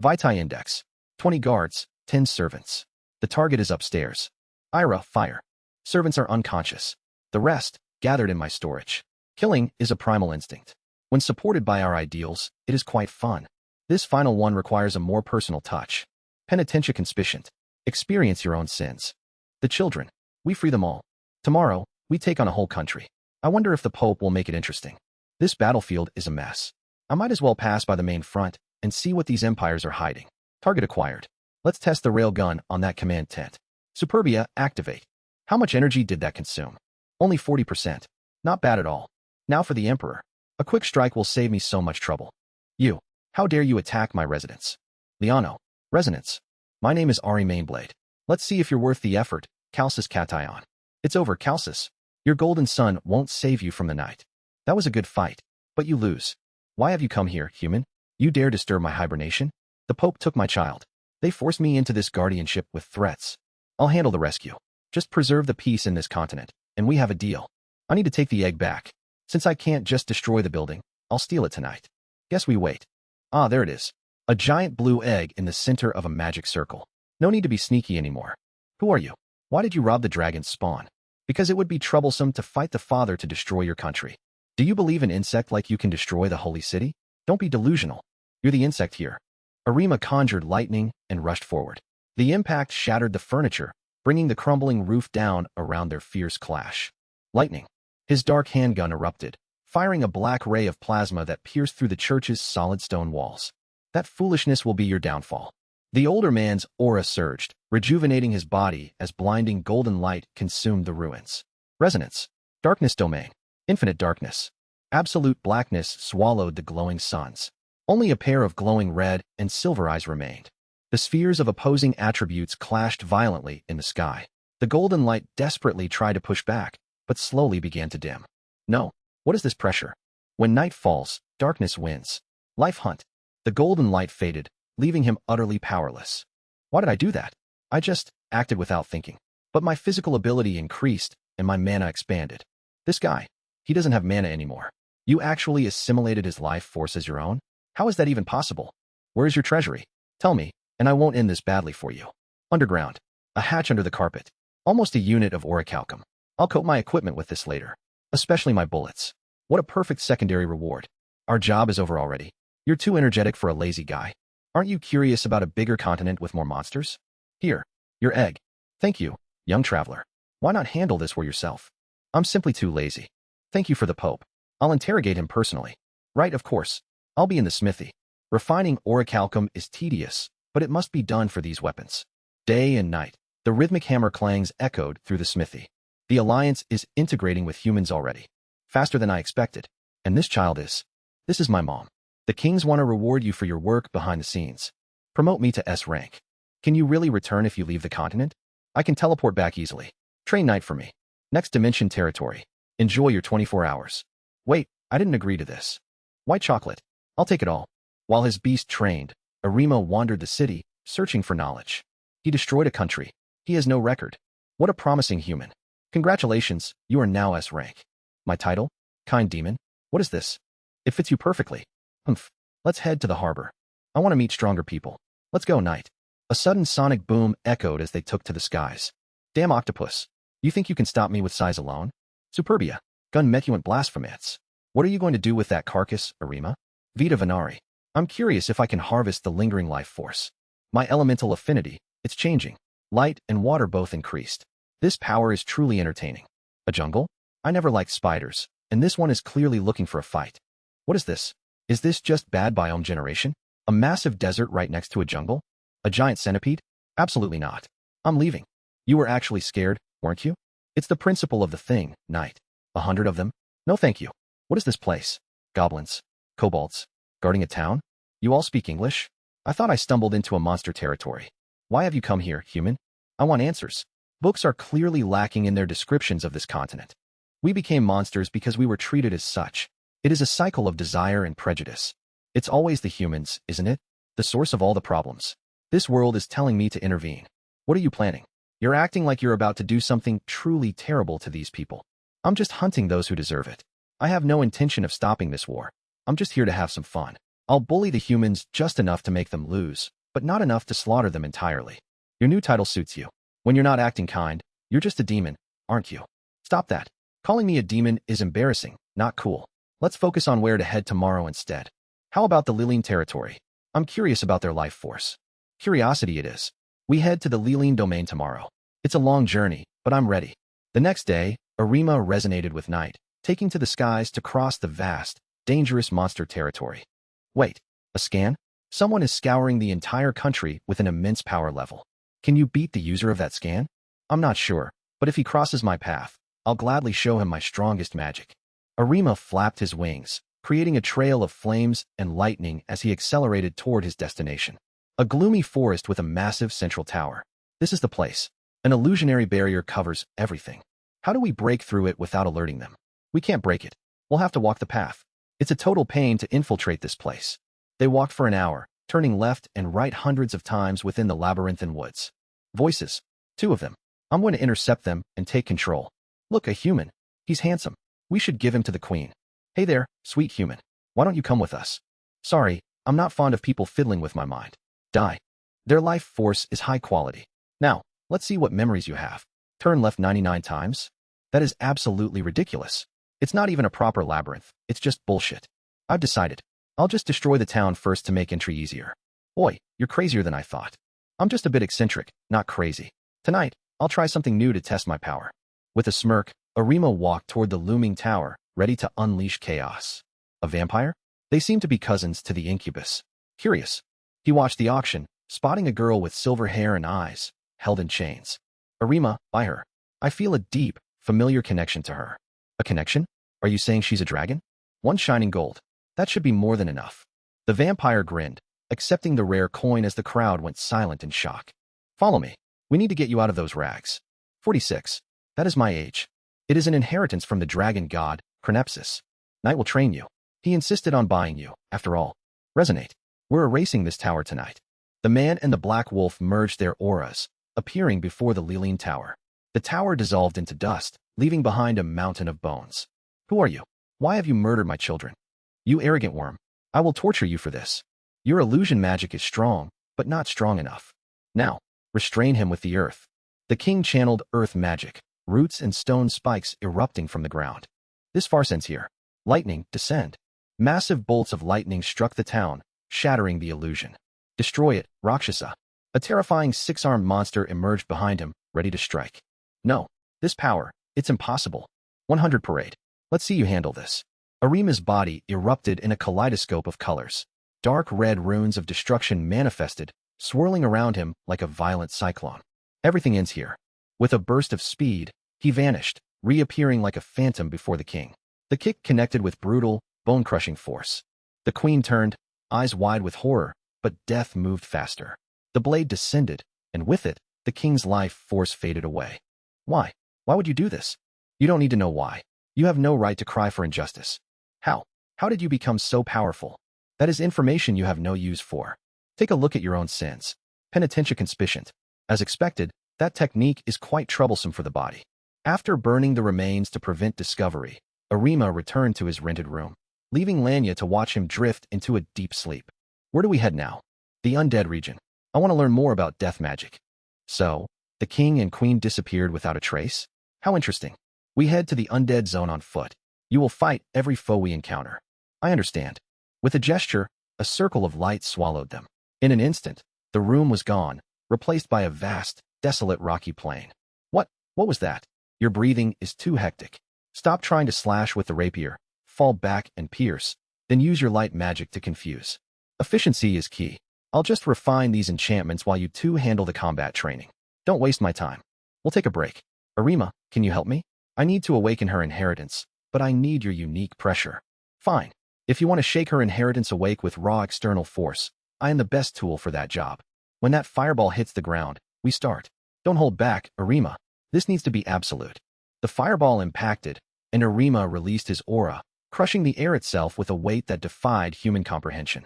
Vitae Index. 20 guards, 10 servants. The target is upstairs. Ira, fire. Servants are unconscious. The rest, gathered in my storage. Killing is a primal instinct. When supported by our ideals, it is quite fun. This final one requires a more personal touch. Penitentia conspicuent. Experience your own sins. The children. We free them all. Tomorrow, we take on a whole country. I wonder if the Pope will make it interesting. This battlefield is a mess. I might as well pass by the main front and see what these empires are hiding. Target acquired. Let's test the railgun on that command tent. Superbia, activate. How much energy did that consume? Only 40%. Not bad at all. Now for the Emperor. A quick strike will save me so much trouble. You. How dare you attack my residence? Liano. Resonance. My name is Arimane Blade. Let's see if you're worth the effort. Calcis Cation. It's over, Calcis. Your golden sun won't save you from the night. That was a good fight, but you lose. Why have you come here, human? You dare disturb my hibernation? The Pope took my child. They forced me into this guardianship with threats. I'll handle the rescue. Just preserve the peace in this continent, and we have a deal. I need to take the egg back. Since I can't just destroy the building, I'll steal it tonight. Guess we wait. Ah, there it is. A giant blue egg in the center of a magic circle. No need to be sneaky anymore. Who are you? Why did you rob the dragon's spawn? Because it would be troublesome to fight the father to destroy your country. Do you believe an insect like you can destroy the holy city? Don't be delusional. You're the insect here. Arima conjured lightning and rushed forward. The impact shattered the furniture, bringing the crumbling roof down around their fierce clash. Lightning. His dark handgun erupted, firing a black ray of plasma that pierced through the church's solid stone walls. That foolishness will be your downfall. The older man's aura surged, rejuvenating his body as blinding golden light consumed the ruins. Resonance. Darkness domain. Infinite darkness. Absolute blackness swallowed the glowing suns. Only a pair of glowing red and silver eyes remained. The spheres of opposing attributes clashed violently in the sky. The golden light desperately tried to push back, but slowly began to dim. No. What is this pressure? When night falls, darkness wins. Life hunt. The golden light faded, leaving him utterly powerless. Why did I do that? I just acted without thinking. But my physical ability increased, and my mana expanded. This guy, he doesn't have mana anymore. You actually assimilated his life force as your own? How is that even possible? Where is your treasury? Tell me, and I won't end this badly for you. Underground. A hatch under the carpet. Almost a unit of orichalcum. I'll coat my equipment with this later. Especially my bullets. What a perfect secondary reward. Our job is over already. You're too energetic for a lazy guy. Aren't you curious about a bigger continent with more monsters? Here, your egg. Thank you, young traveler. Why not handle this for yourself? I'm simply too lazy. Thank you for the Pope. I'll interrogate him personally. Right, of course. I'll be in the smithy. Refining orichalcum is tedious, but it must be done for these weapons. Day and night, the rhythmic hammer clangs echoed through the smithy. The Alliance is integrating with humans already. Faster than I expected. And this child is. This is my mom. The kings want to reward you for your work behind the scenes. Promote me to S rank. Can you really return if you leave the continent? I can teleport back easily. Train night for me. Next dimension territory. Enjoy your 24 hours. Wait, I didn't agree to this. White chocolate. I'll take it all. While his beast trained, Arima wandered the city, searching for knowledge. He destroyed a country. He has no record. What a promising human. Congratulations, you are now S rank. My title? Kind demon? What is this? It fits you perfectly. Humph. Let's head to the harbor. I want to meet stronger people. Let's go, knight. A sudden sonic boom echoed as they took to the skies. Damn octopus. You think you can stop me with size alone? Superbia. Gun metuant blasphemats. What are you going to do with that carcass, Arima? Vita Venari. I'm curious if I can harvest the lingering life force. My elemental affinity, it's changing. Light and water both increased. This power is truly entertaining. A jungle? I never liked spiders, and this one is clearly looking for a fight. What is this? Is this just bad biome generation? A massive desert right next to a jungle? A giant centipede? Absolutely not. I'm leaving. You were actually scared, weren't you? It's the principle of the thing, knight. 100 of them? No thank you. What is this place? Goblins? Kobolds? Guarding a town? You all speak English? I thought I stumbled into a monster territory. Why have you come here, human? I want answers. Books are clearly lacking in their descriptions of this continent. We became monsters because we were treated as such. It is a cycle of desire and prejudice. It's always the humans, isn't it? The source of all the problems. This world is telling me to intervene. What are you planning? You're acting like you're about to do something truly terrible to these people. I'm just hunting those who deserve it. I have no intention of stopping this war. I'm just here to have some fun. I'll bully the humans just enough to make them lose, but not enough to slaughter them entirely. Your new title suits you. When you're not acting kind, you're just a demon, aren't you? Stop that. Calling me a demon is embarrassing, not cool. Let's focus on where to head tomorrow instead. How about the Liline territory? I'm curious about their life force. Curiosity it is. We head to the Liline domain tomorrow. It's a long journey, but I'm ready. The next day, Arima resonated with night, taking to the skies to cross the vast, dangerous monster territory. Wait, a scan? Someone is scouring the entire country with an immense power level. Can you beat the user of that scan? I'm not sure, but if he crosses my path, I'll gladly show him my strongest magic. Arima flapped his wings, creating a trail of flames and lightning as he accelerated toward his destination. A gloomy forest with a massive central tower. This is the place. An illusionary barrier covers everything. How do we break through it without alerting them? We can't break it. We'll have to walk the path. It's a total pain to infiltrate this place. They walked for an hour, turning left and right hundreds of times within the labyrinthine woods. Voices. 2 of them. I'm going to intercept them and take control. Look, a human. He's handsome. We should give him to the queen. Hey there, sweet human. Why don't you come with us? Sorry, I'm not fond of people fiddling with my mind. Die. Their life force is high quality. Now, let's see what memories you have. Turn left 99 times? That is absolutely ridiculous. It's not even a proper labyrinth. It's just bullshit. I've decided. I'll just destroy the town first to make entry easier. Boy, you're crazier than I thought. I'm just a bit eccentric, not crazy. Tonight, I'll try something new to test my power. With a smirk, Arima walked toward the looming tower, ready to unleash chaos. A vampire? They seem to be cousins to the incubus. Curious. He watched the auction, spotting a girl with silver hair and eyes, held in chains. Arima, buy her. I feel a deep, familiar connection to her. A connection? Are you saying she's a dragon? 1 shining gold. That should be more than enough. The vampire grinned, accepting the rare coin as the crowd went silent in shock. Follow me. We need to get you out of those rags. 46. That is my age. It is an inheritance from the dragon god, Chronepsis. Night will train you. He insisted on buying you, after all. Resonate. We're erasing this tower tonight. The man and the black wolf merged their auras, appearing before the Liline tower. The tower dissolved into dust, leaving behind a mountain of bones. Who are you? Why have you murdered my children? You arrogant worm. I will torture you for this. Your illusion magic is strong, but not strong enough. Now, restrain him with the earth. The king channeled earth magic, roots and stone spikes erupting from the ground. This farce ends here. Lightning, descend. Massive bolts of lightning struck the town, shattering the illusion. Destroy it, Rakshasa. A terrifying 6-armed monster emerged behind him, ready to strike. No, this power, it's impossible. 100 parade. Let's see you handle this. Arima's body erupted in a kaleidoscope of colors. Dark red runes of destruction manifested, swirling around him like a violent cyclone. Everything ends here. With a burst of speed, he vanished, reappearing like a phantom before the king. The kick connected with brutal, bone-crushing force. The queen turned, eyes wide with horror, but death moved faster. The blade descended, and with it, the king's life force faded away. Why? Why would you do this? You don't need to know why. You have no right to cry for injustice. How? How did you become so powerful? That is information you have no use for. Take a look at your own sins. Penitentia conspicient. As expected, that technique is quite troublesome for the body. After burning the remains to prevent discovery, Arima returned to his rented room, leaving Lanya to watch him drift into a deep sleep. Where do we head now? The undead region. I want to learn more about death magic. So, the king and queen disappeared without a trace? How interesting. We head to the undead zone on foot. You will fight every foe we encounter. I understand. With a gesture, a circle of light swallowed them. In an instant, the room was gone, replaced by a vast, desolate rocky plain. What was that? Your breathing is too hectic. Stop trying to slash with the rapier, fall back and pierce, then use your light magic to confuse. Efficiency is key. I'll just refine these enchantments while you two handle the combat training. Don't waste my time. We'll take a break. Arima, can you help me? I need to awaken her inheritance, but I need your unique pressure. Fine. If you want to shake her inheritance awake with raw external force, I am the best tool for that job. When that fireball hits the ground, we start. Don't hold back, Arima. This needs to be absolute. The fireball impacted, and Arima released his aura, crushing the air itself with a weight that defied human comprehension.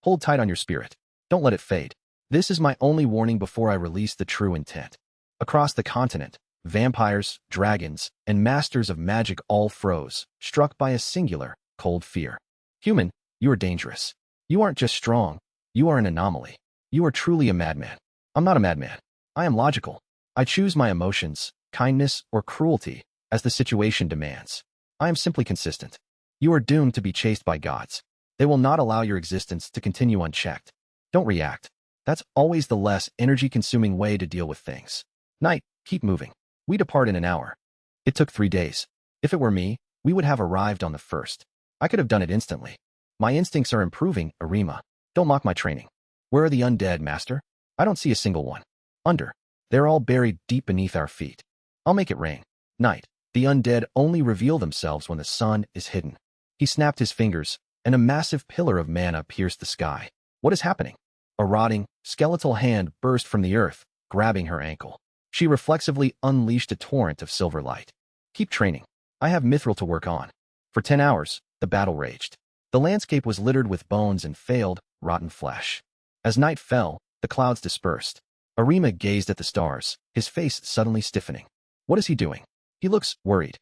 Hold tight on your spirit. Don't let it fade. This is my only warning before I release the true intent. Across the continent, Vampires, dragons, and masters of magic all froze, struck by a singular, cold fear. Human, you are dangerous. You aren't just strong, you are an anomaly. You are truly a madman. I'm not a madman. I am logical. I choose my emotions, kindness, or cruelty, as the situation demands. I am simply consistent. You are doomed to be chased by gods. They will not allow your existence to continue unchecked. Don't react. That's always the less energy-consuming way to deal with things. Night, keep moving. We depart in an hour. It took 3 days. If it were me, we would have arrived on the 1st. I could have done it instantly. My instincts are improving, Arima. Don't mock my training. Where are the undead, master? I don't see a single one. Under. They're all buried deep beneath our feet. I'll make it rain. Night. The undead only reveal themselves when the sun is hidden. He snapped his fingers, and a massive pillar of mana pierced the sky. What is happening? A rotting, skeletal hand burst from the earth, grabbing her ankle. She reflexively unleashed a torrent of silver light. Keep training. I have mithril to work on. For 10 hours, the battle raged. The landscape was littered with bones and failed, rotten flesh. As night fell, the clouds dispersed. Arima gazed at the stars, his face suddenly stiffening. What is he doing? He looks worried.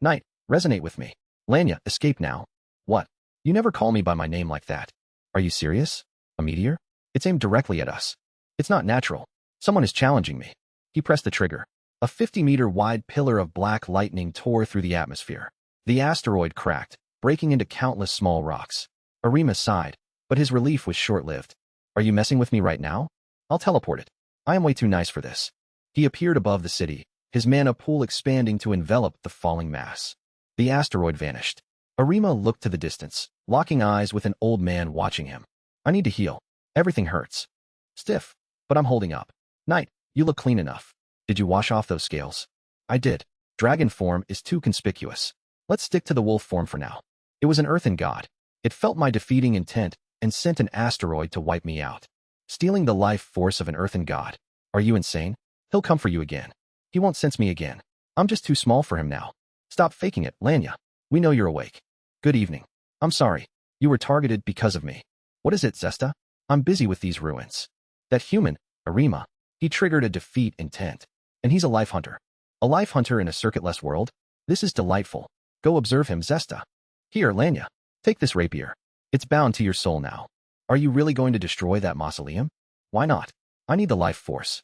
Night, resonate with me. Lanya, escape now. What? You never call me by my name like that. Are you serious? A meteor? It's aimed directly at us. It's not natural. Someone is challenging me. He pressed the trigger. A 50-meter-wide pillar of black lightning tore through the atmosphere. The asteroid cracked, breaking into countless small rocks. Arima sighed, but his relief was short-lived. Are you messing with me right now? I'll teleport it. I am way too nice for this. He appeared above the city, his mana pool expanding to envelop the falling mass. The asteroid vanished. Arima looked to the distance, locking eyes with an old man watching him. I need to heal. Everything hurts. Stiff, but I'm holding up. Night, you look clean enough. Did you wash off those scales? I did. Dragon form is too conspicuous. Let's stick to the wolf form for now. It was an earthen god. It felt my defeating intent and sent an asteroid to wipe me out. Stealing the life force of an earthen god. Are you insane? He'll come for you again. He won't sense me again. I'm just too small for him now. Stop faking it, Lanya. We know you're awake. Good evening. I'm sorry. You were targeted because of me. What is it, Zesta? I'm busy with these ruins. That human, Arima, he triggered a defeat intent. And he's a life hunter. A life hunter in a circuitless world? This is delightful. Go observe him, Zesta. Here, Lanya. Take this rapier. It's bound to your soul now. Are you really going to destroy that mausoleum? Why not? I need the life force.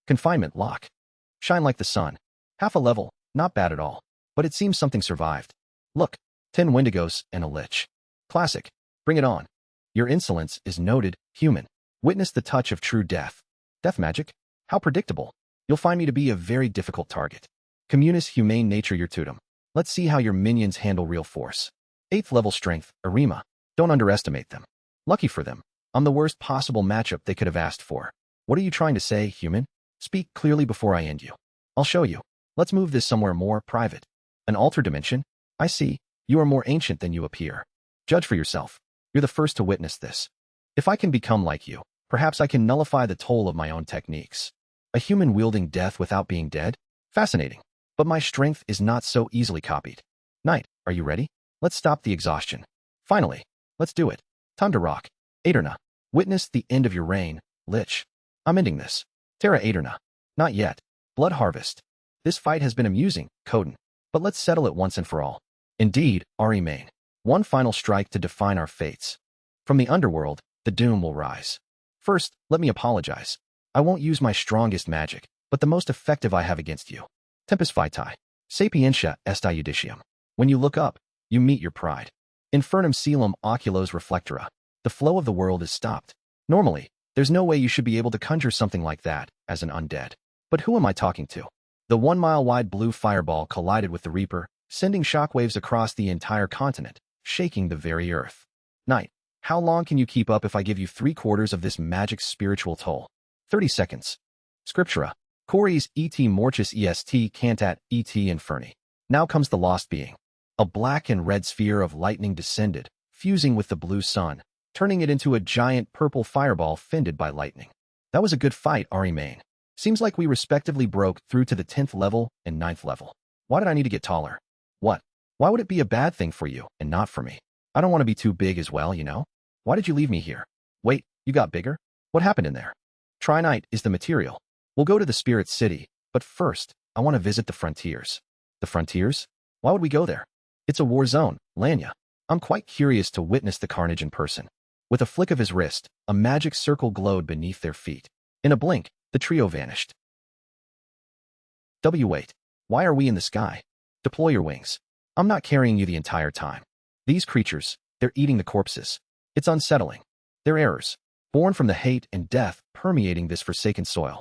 Confinement lock. Shine like the sun. Half a level, not bad at all. But it seems something survived. Look, 10 wendigos and a lich. Classic. Bring it on. Your insolence is noted, human. Witness the touch of true death. Death magic? How predictable. You'll find me to be a very difficult target. Communis humane nature your totem. Let's see how your minions handle real force. 8th level strength, Arima. Don't underestimate them. Lucky for them. I'm the worst possible matchup they could have asked for. What are you trying to say, human? Speak clearly before I end you. I'll show you. Let's move this somewhere more private. An altar dimension? I see. You are more ancient than you appear. Judge for yourself. You're the first to witness this. If I can become like you, perhaps I can nullify the toll of my own techniques. A human wielding death without being dead? Fascinating. But my strength is not so easily copied. Knight, are you ready? Let's stop the exhaustion. Finally, let's do it. Time to rock. Aeterna. Witness the end of your reign, Lich. I'm ending this. Terra Aeterna. Not yet. Blood Harvest. This fight has been amusing, Coden. But let's settle it once and for all. Indeed, Arimane. One final strike to define our fates. From the underworld, the doom will rise. First, let me apologize. I won't use my strongest magic, but the most effective I have against you. Tempus Vitae. Sapientia est judicium. When you look up, you meet your pride. Infernum Caelum Oculos Reflectora. The flow of the world is stopped. Normally, there's no way you should be able to conjure something like that as an undead. But who am I talking to? The 1-mile-wide blue fireball collided with the Reaper, sending shockwaves across the entire continent, shaking the very earth. Night, how long can you keep up if I give you 3/4 of this magic's spiritual toll? 30 seconds. Scriptura. Cores et mortis est cantat et inferni. Now comes the lost being. A black and red sphere of lightning descended, fusing with the blue sun, turning it into a giant purple fireball fended by lightning. That was a good fight, Arimane. Seems like we respectively broke through to the 10th level and 9th level. Why did I need to get taller? What? Why would it be a bad thing for you and not for me? I don't want to be too big as well, you know? Why did you leave me here? Wait, you got bigger? What happened in there? Trinite is the material. We'll go to the Spirit City, but first, I want to visit the frontiers. The frontiers? Why would we go there? It's a war zone, Lanya. I'm quite curious to witness the carnage in person. With a flick of his wrist, a magic circle glowed beneath their feet. In a blink, the trio vanished. Wait. Why are we in the sky? Deploy your wings. I'm not carrying you the entire time. These creatures, they're eating the corpses. It's unsettling. They're errors, born from the hate and death permeating this forsaken soil.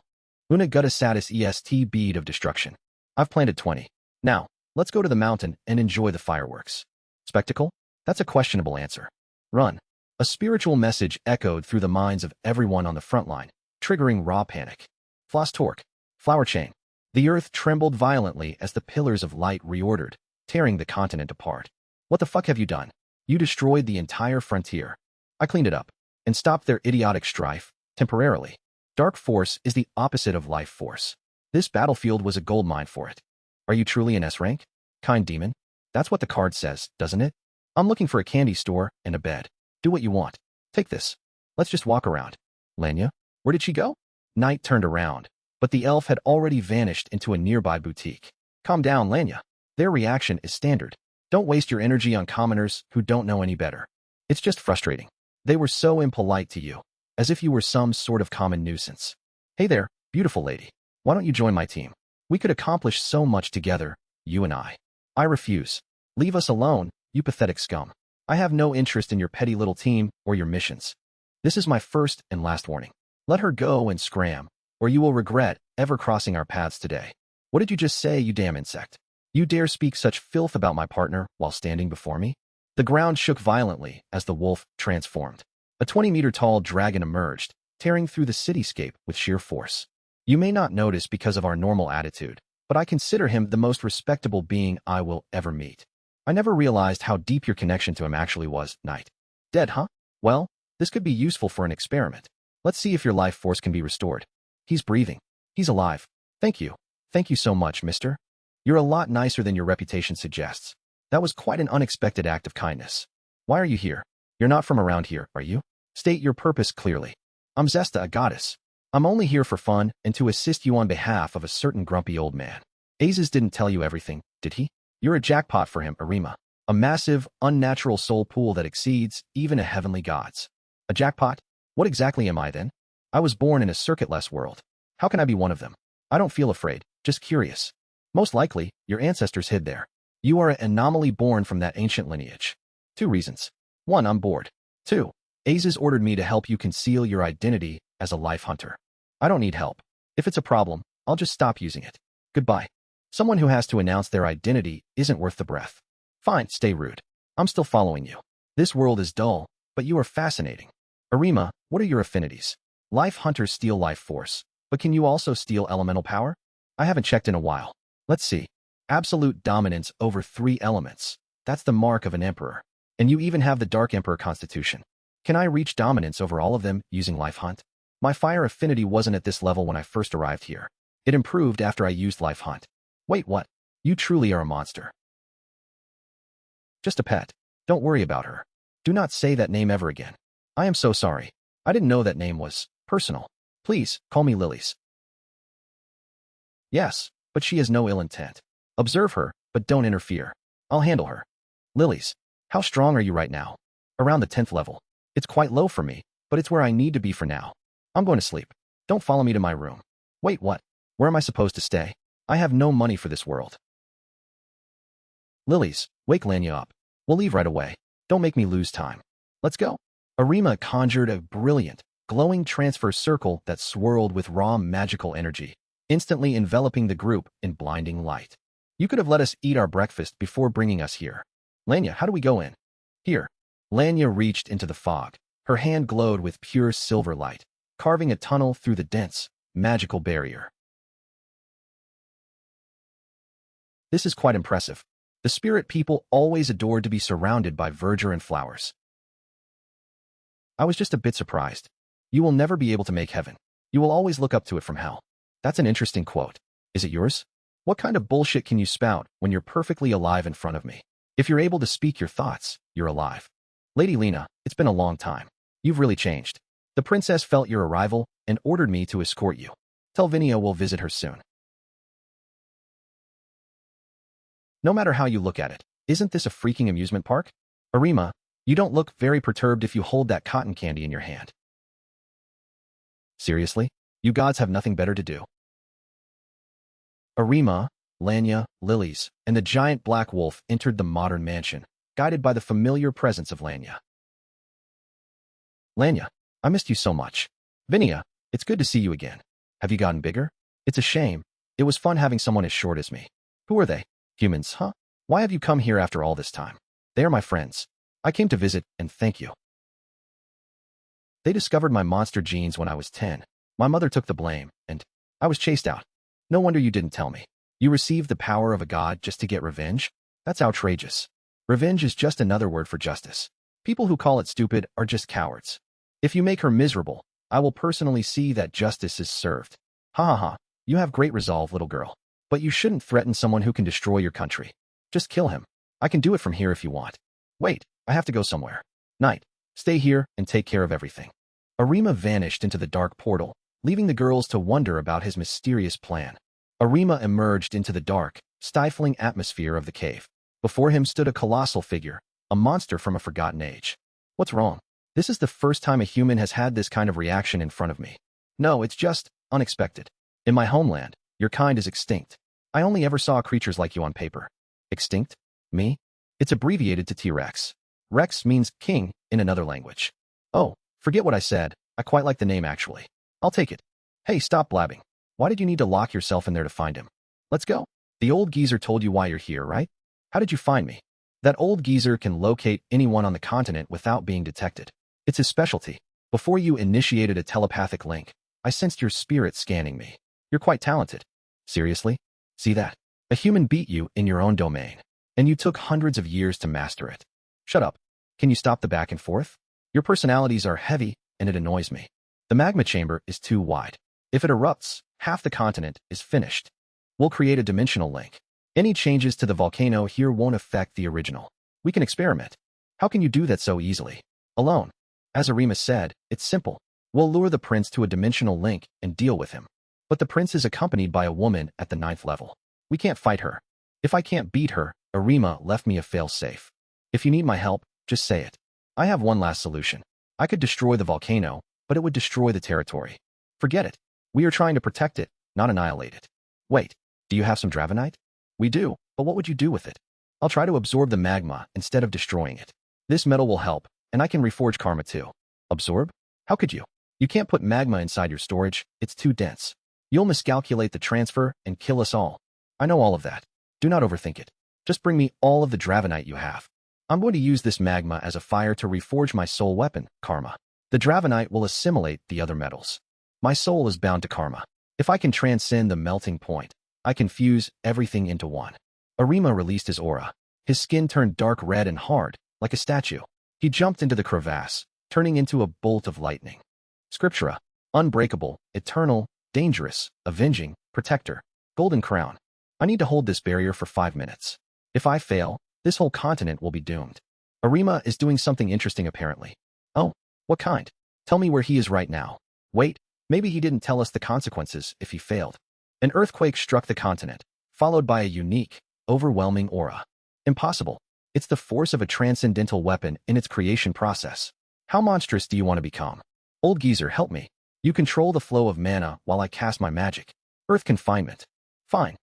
Una gutta satis est bead of destruction. I've planted 20. Now, let's go to the mountain and enjoy the fireworks. Spectacle? That's a questionable answer. Run. A spiritual message echoed through the minds of everyone on the front line, triggering raw panic. Floss torque. Flower chain. The earth trembled violently as the pillars of light reordered, tearing the continent apart. What the fuck have you done? You destroyed the entire frontier. I cleaned it up and stopped their idiotic strife, temporarily. Dark force is the opposite of life force. This battlefield was a goldmine for it. Are you truly an S rank? Kind demon? That's what the card says, doesn't it? I'm looking for a candy store and a bed. Do what you want. Take this. Let's just walk around. Lanya? Where did she go? Knight turned around, but the elf had already vanished into a nearby boutique. Calm down, Lanya. Their reaction is standard. Don't waste your energy on commoners who don't know any better. It's just frustrating. They were so impolite to you, as if you were some sort of common nuisance. Hey there, beautiful lady. Why don't you join my team? We could accomplish so much together, you and I. I refuse. Leave us alone, you pathetic scum. I have no interest in your petty little team or your missions. This is my first and last warning. Let her go and scram, or you will regret ever crossing our paths today. What did you just say, you damn insect? You dare speak such filth about my partner while standing before me? The ground shook violently as the wolf transformed. A 20-meter-tall dragon emerged, tearing through the cityscape with sheer force. You may not notice because of our normal attitude, but I consider him the most respectable being I will ever meet. I never realized how deep your connection to him actually was, Knight. Dead, huh? Well, this could be useful for an experiment. Let's see if your life force can be restored. He's breathing. He's alive. Thank you. Thank you so much, mister. You're a lot nicer than your reputation suggests. That was quite an unexpected act of kindness. Why are you here? You're not from around here, are you? State your purpose clearly. I'm Zesta, a goddess. I'm only here for fun and to assist you on behalf of a certain grumpy old man. Azes didn't tell you everything, did he? You're a jackpot for him, Arimane. A massive, unnatural soul pool that exceeds even a heavenly god's. A jackpot? What exactly am I then? I was born in a circuitless world. How can I be one of them? I don't feel afraid, just curious. Most likely, your ancestors hid there. You are an anomaly born from that ancient lineage. 2 reasons. 1, I'm bored. 2, Azes ordered me to help you conceal your identity as a life hunter. I don't need help. If it's a problem, I'll just stop using it. Goodbye. Someone who has to announce their identity isn't worth the breath. Fine, stay rude. I'm still following you. This world is dull, but you are fascinating. Arimane, what are your affinities? Life hunters steal life force, but can you also steal elemental power? I haven't checked in a while. Let's see. Absolute dominance over 3 elements. That's the mark of an emperor. And you even have the Dark Emperor constitution. Can I reach dominance over all of them using life hunt? My fire affinity wasn't at this level when I first arrived here. It improved after I used life hunt. Wait, what? You truly are a monster. Just a pet. Don't worry about her. Do not say that name ever again. I am so sorry. I didn't know that name was personal. Please, call me Lilies. Yes, but she has no ill intent. Observe her, but don't interfere. I'll handle her. Lilies, how strong are you right now? Around the 10th level. It's quite low for me, but it's where I need to be for now. I'm going to sleep. Don't follow me to my room. Wait, what? Where am I supposed to stay? I have no money for this world. Lilies, wake Lanya up. We'll leave right away. Don't make me lose time. Let's go. Arimane conjured a brilliant, glowing transfer circle that swirled with raw magical energy, instantly enveloping the group in blinding light. You could have let us eat our breakfast before bringing us here. Lanya, how do we go in? Here. Lanya reached into the fog. Her hand glowed with pure silver light, carving a tunnel through the dense, magical barrier. This is quite impressive. The spirit people always adored to be surrounded by verdure and flowers. I was just a bit surprised. You will never be able to make heaven. You will always look up to it from hell. That's an interesting quote. Is it yours? What kind of bullshit can you spout when you're perfectly alive in front of me? If you're able to speak your thoughts, you're alive. Lady Lena, it's been a long time. You've really changed. The princess felt your arrival and ordered me to escort you. Tell Vinia we'll visit her soon. No matter how you look at it, isn't this a freaking amusement park? Arima, you don't look very perturbed if you hold that cotton candy in your hand. Seriously? You gods have nothing better to do. Arima, Lanya, Lilies, and the giant black wolf entered the modern mansion, guided by the familiar presence of Lanya. Lanya, I missed you so much. Vinia, it's good to see you again. Have you gotten bigger? It's a shame. It was fun having someone as short as me. Who are they? Humans, huh? Why have you come here after all this time? They are my friends. I came to visit and thank you. They discovered my monster genes when I was 10. My mother took the blame, and I was chased out. No wonder you didn't tell me. You received the power of a god just to get revenge? That's outrageous. Revenge is just another word for justice. People who call it stupid are just cowards. If you make her miserable, I will personally see that justice is served. Ha ha ha. You have great resolve, little girl. But you shouldn't threaten someone who can destroy your country. Just kill him. I can do it from here if you want. Wait, I have to go somewhere. Night. Stay here and take care of everything. Arima vanished into the dark portal, leaving the girls to wonder about his mysterious plan. Arima emerged into the dark, stifling atmosphere of the cave. Before him stood a colossal figure, a monster from a forgotten age. What's wrong? This is the first time a human has had this kind of reaction in front of me. No, it's just unexpected. In my homeland, your kind is extinct. I only ever saw creatures like you on paper. Extinct? Me? It's abbreviated to T-Rex. Rex means king in another language. Oh, forget what I said. I quite like the name, actually. I'll take it. Hey, stop blabbing. Why did you need to lock yourself in there to find him? Let's go. The old geezer told you why you're here, right? How did you find me? That old geezer can locate anyone on the continent without being detected. It's his specialty. Before you initiated a telepathic link, I sensed your spirit scanning me. You're quite talented. Seriously? See that? A human beat you in your own domain, and you took hundreds of years to master it. Shut up. Can you stop the back and forth? Your personalities are heavy, and it annoys me. The magma chamber is too wide. If it erupts, half the continent is finished. We'll create a dimensional link. Any changes to the volcano here won't affect the original. We can experiment. How can you do that so easily? Alone. As Arima said, it's simple. We'll lure the prince to a dimensional link and deal with him. But the prince is accompanied by a woman at the 9th level. We can't fight her. If I can't beat her, Arima left me a fail-safe. If you need my help, just say it. I have one last solution. I could destroy the volcano, but it would destroy the territory. Forget it. We are trying to protect it, not annihilate it. Wait, do you have some dravenite? We do, but what would you do with it? I'll try to absorb the magma instead of destroying it. This metal will help, and I can reforge karma too. Absorb? How could you? You can't put magma inside your storage, it's too dense. You'll miscalculate the transfer and kill us all. I know all of that. Do not overthink it. Just bring me all of the dravenite you have. I'm going to use this magma as a fire to reforge my soul weapon, karma. The dravenite will assimilate the other metals. My soul is bound to karma. If I can transcend the melting point, I can fuse everything into one. Arima released his aura. His skin turned dark red and hard, like a statue. He jumped into the crevasse, turning into a bolt of lightning. Scriptura. Unbreakable, eternal, dangerous, avenging, protector, golden crown. I need to hold this barrier for 5 minutes. If I fail, this whole continent will be doomed. Arima is doing something interesting apparently. Oh, what kind? Tell me where he is right now. Wait, maybe he didn't tell us the consequences if he failed. An earthquake struck the continent, followed by a unique, overwhelming aura. Impossible. It's the force of a transcendental weapon in its creation process. How monstrous do you want to become? Old geezer, help me. You control the flow of mana while I cast my magic. Earth confinement. Fine.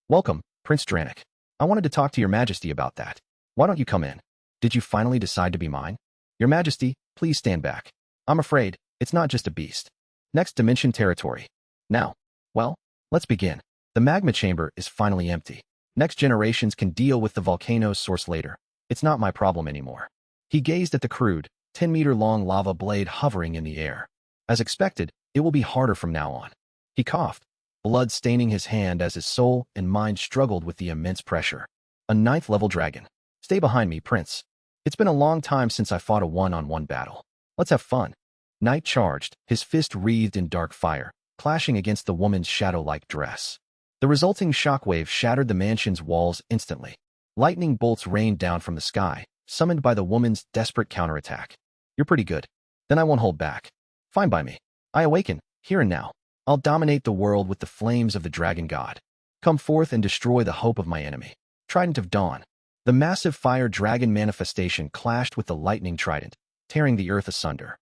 Welcome, Prince Dranik. I wanted to talk to your majesty about that. Why don't you come in? Did you finally decide to be mine? Your majesty, please stand back. I'm afraid it's not just a beast. Next dimension territory. Now, well, let's begin. The magma chamber is finally empty. Next generations can deal with the volcano's source later. It's not my problem anymore. He gazed at the crude, 10-meter-long lava blade hovering in the air. As expected, it will be harder from now on. He coughed, blood staining his hand as his soul and mind struggled with the immense pressure. A 9th-level dragon. Stay behind me, Prince. It's been a long time since I fought a one-on-one battle. Let's have fun. Knight charged, his fist wreathed in dark fire, clashing against the woman's shadow-like dress. The resulting shockwave shattered the mansion's walls instantly. Lightning bolts rained down from the sky, summoned by the woman's desperate counterattack. You're pretty good. Then I won't hold back. Fine by me. I awaken, here and now. I'll dominate the world with the flames of the dragon god. Come forth and destroy the hope of my enemy. Trident of Dawn. The massive fire dragon manifestation clashed with the lightning trident, tearing the earth asunder.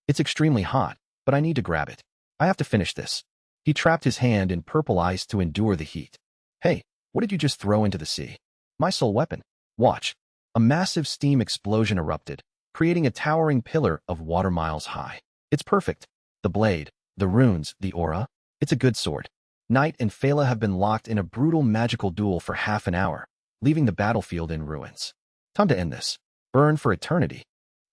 It's extremely hot, but I need to grab it. I have to finish this. He trapped his hand in purple ice to endure the heat. Hey, what did you just throw into the sea? My sole weapon. Watch. A massive steam explosion erupted, creating a towering pillar of water miles high. It's perfect. The blade, the runes, the aura. It's a good sword. Knight and Phala have been locked in a brutal magical duel for half an hour, leaving the battlefield in ruins. Time to end this. Burn for eternity.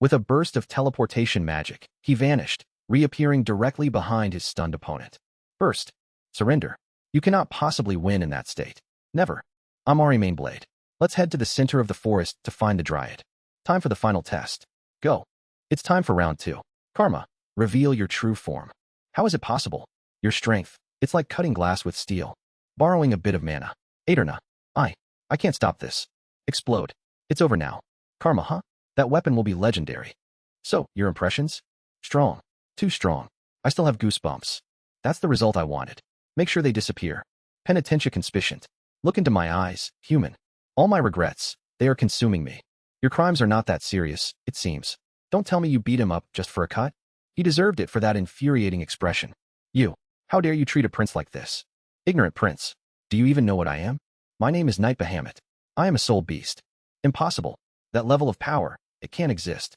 With a burst of teleportation magic, he vanished, reappearing directly behind his stunned opponent. Burst. Surrender. You cannot possibly win in that state. Never. I'm Arimane Blade. Let's head to the center of the forest to find the Dryad. Time for the final test. Go. It's time for round 2. Karma. Reveal your true form. How is it possible? Your strength. It's like cutting glass with steel. Borrowing a bit of mana. Aeterna. I can't stop this. Explode. It's over now. Karma, huh? That weapon will be legendary. So, your impressions? Strong. Too strong. I still have goosebumps. That's the result I wanted. Make sure they disappear. Penitentia conspicuent. Look into my eyes, human. All my regrets, they are consuming me. Your crimes are not that serious, it seems. Don't tell me you beat him up just for a cut. He deserved it for that infuriating expression. You. How dare you treat a prince like this? Ignorant prince. Do you even know what I am? My name is Knight Bahamut. I am a soul beast. Impossible. That level of power, it can't exist.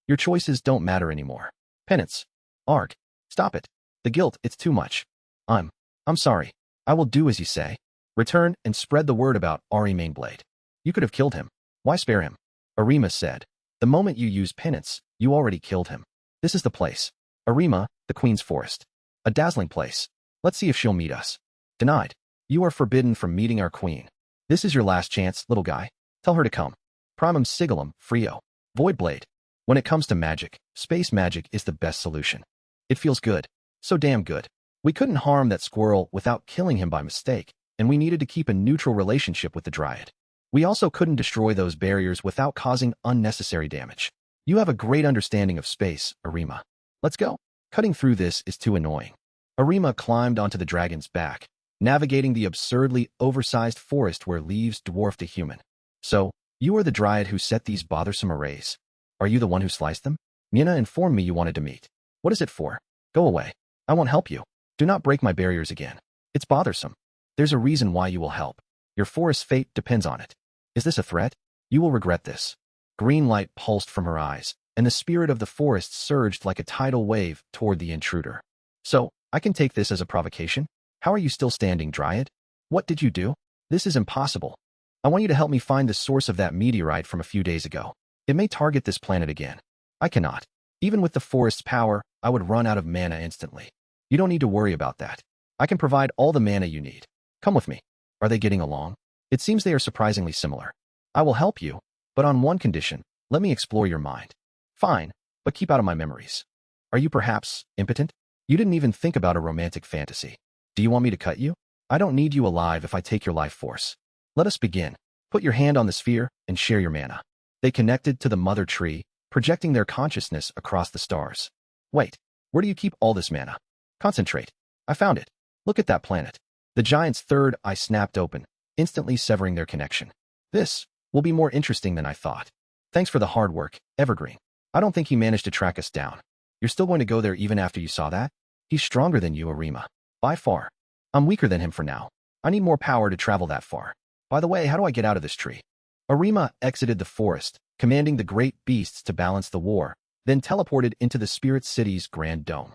Your choices don't matter anymore. Penance. Arg. Stop it. The guilt, it's too much. I'm sorry. I will do as you say. Return and spread the word about Arimane Blade. You could have killed him. Why spare him? Arima said. The moment you use penance, you already killed him. This is the place. Arima, the Queen's Forest. A dazzling place. Let's see if she'll meet us. Denied. You are forbidden from meeting our queen. This is your last chance, little guy. Tell her to come. Primum sigillum, Frio. Void Blade. When it comes to magic, space magic is the best solution. It feels good. So damn good. We couldn't harm that squirrel without killing him by mistake, and we needed to keep a neutral relationship with the Dryad. We also couldn't destroy those barriers without causing unnecessary damage. You have a great understanding of space, Arima. Let's go. Cutting through this is too annoying. Arima climbed onto the dragon's back, navigating the absurdly oversized forest where leaves dwarfed a human. So, you are the Dryad who set these bothersome arrays. Are you the one who sliced them? Mina informed me you wanted to meet. What is it for? Go away. I won't help you. Do not break my barriers again. It's bothersome. There's a reason why you will help. Your forest's fate depends on it. Is this a threat? You will regret this. Green light pulsed from her eyes, and the spirit of the forest surged like a tidal wave toward the intruder. So, I can take this as a provocation? How are you still standing, Dryad? What did you do? This is impossible. I want you to help me find the source of that meteorite from a few days ago. It may target this planet again. I cannot. Even with the forest's power, I would run out of mana instantly. You don't need to worry about that. I can provide all the mana you need. Come with me. Are they getting along? It seems they are surprisingly similar. I will help you, but on one condition. Let me explore your mind. Fine, but keep out of my memories. Are you perhaps impotent? You didn't even think about a romantic fantasy. Do you want me to cut you? I don't need you alive if I take your life force. Let us begin. Put your hand on the sphere and share your mana. They connected to the mother tree, projecting their consciousness across the stars. Wait, where do you keep all this mana? Concentrate. I found it. Look at that planet. The giant's third eye snapped open, instantly severing their connection. This will be more interesting than I thought. Thanks for the hard work, Evergreen. I don't think he managed to track us down. You're still going to go there even after you saw that? He's stronger than you, Arima. By far. I'm weaker than him for now. I need more power to travel that far. By the way, how do I get out of this tree? Arima exited the forest, commanding the great beasts to balance the war, then teleported into the spirit city's grand dome.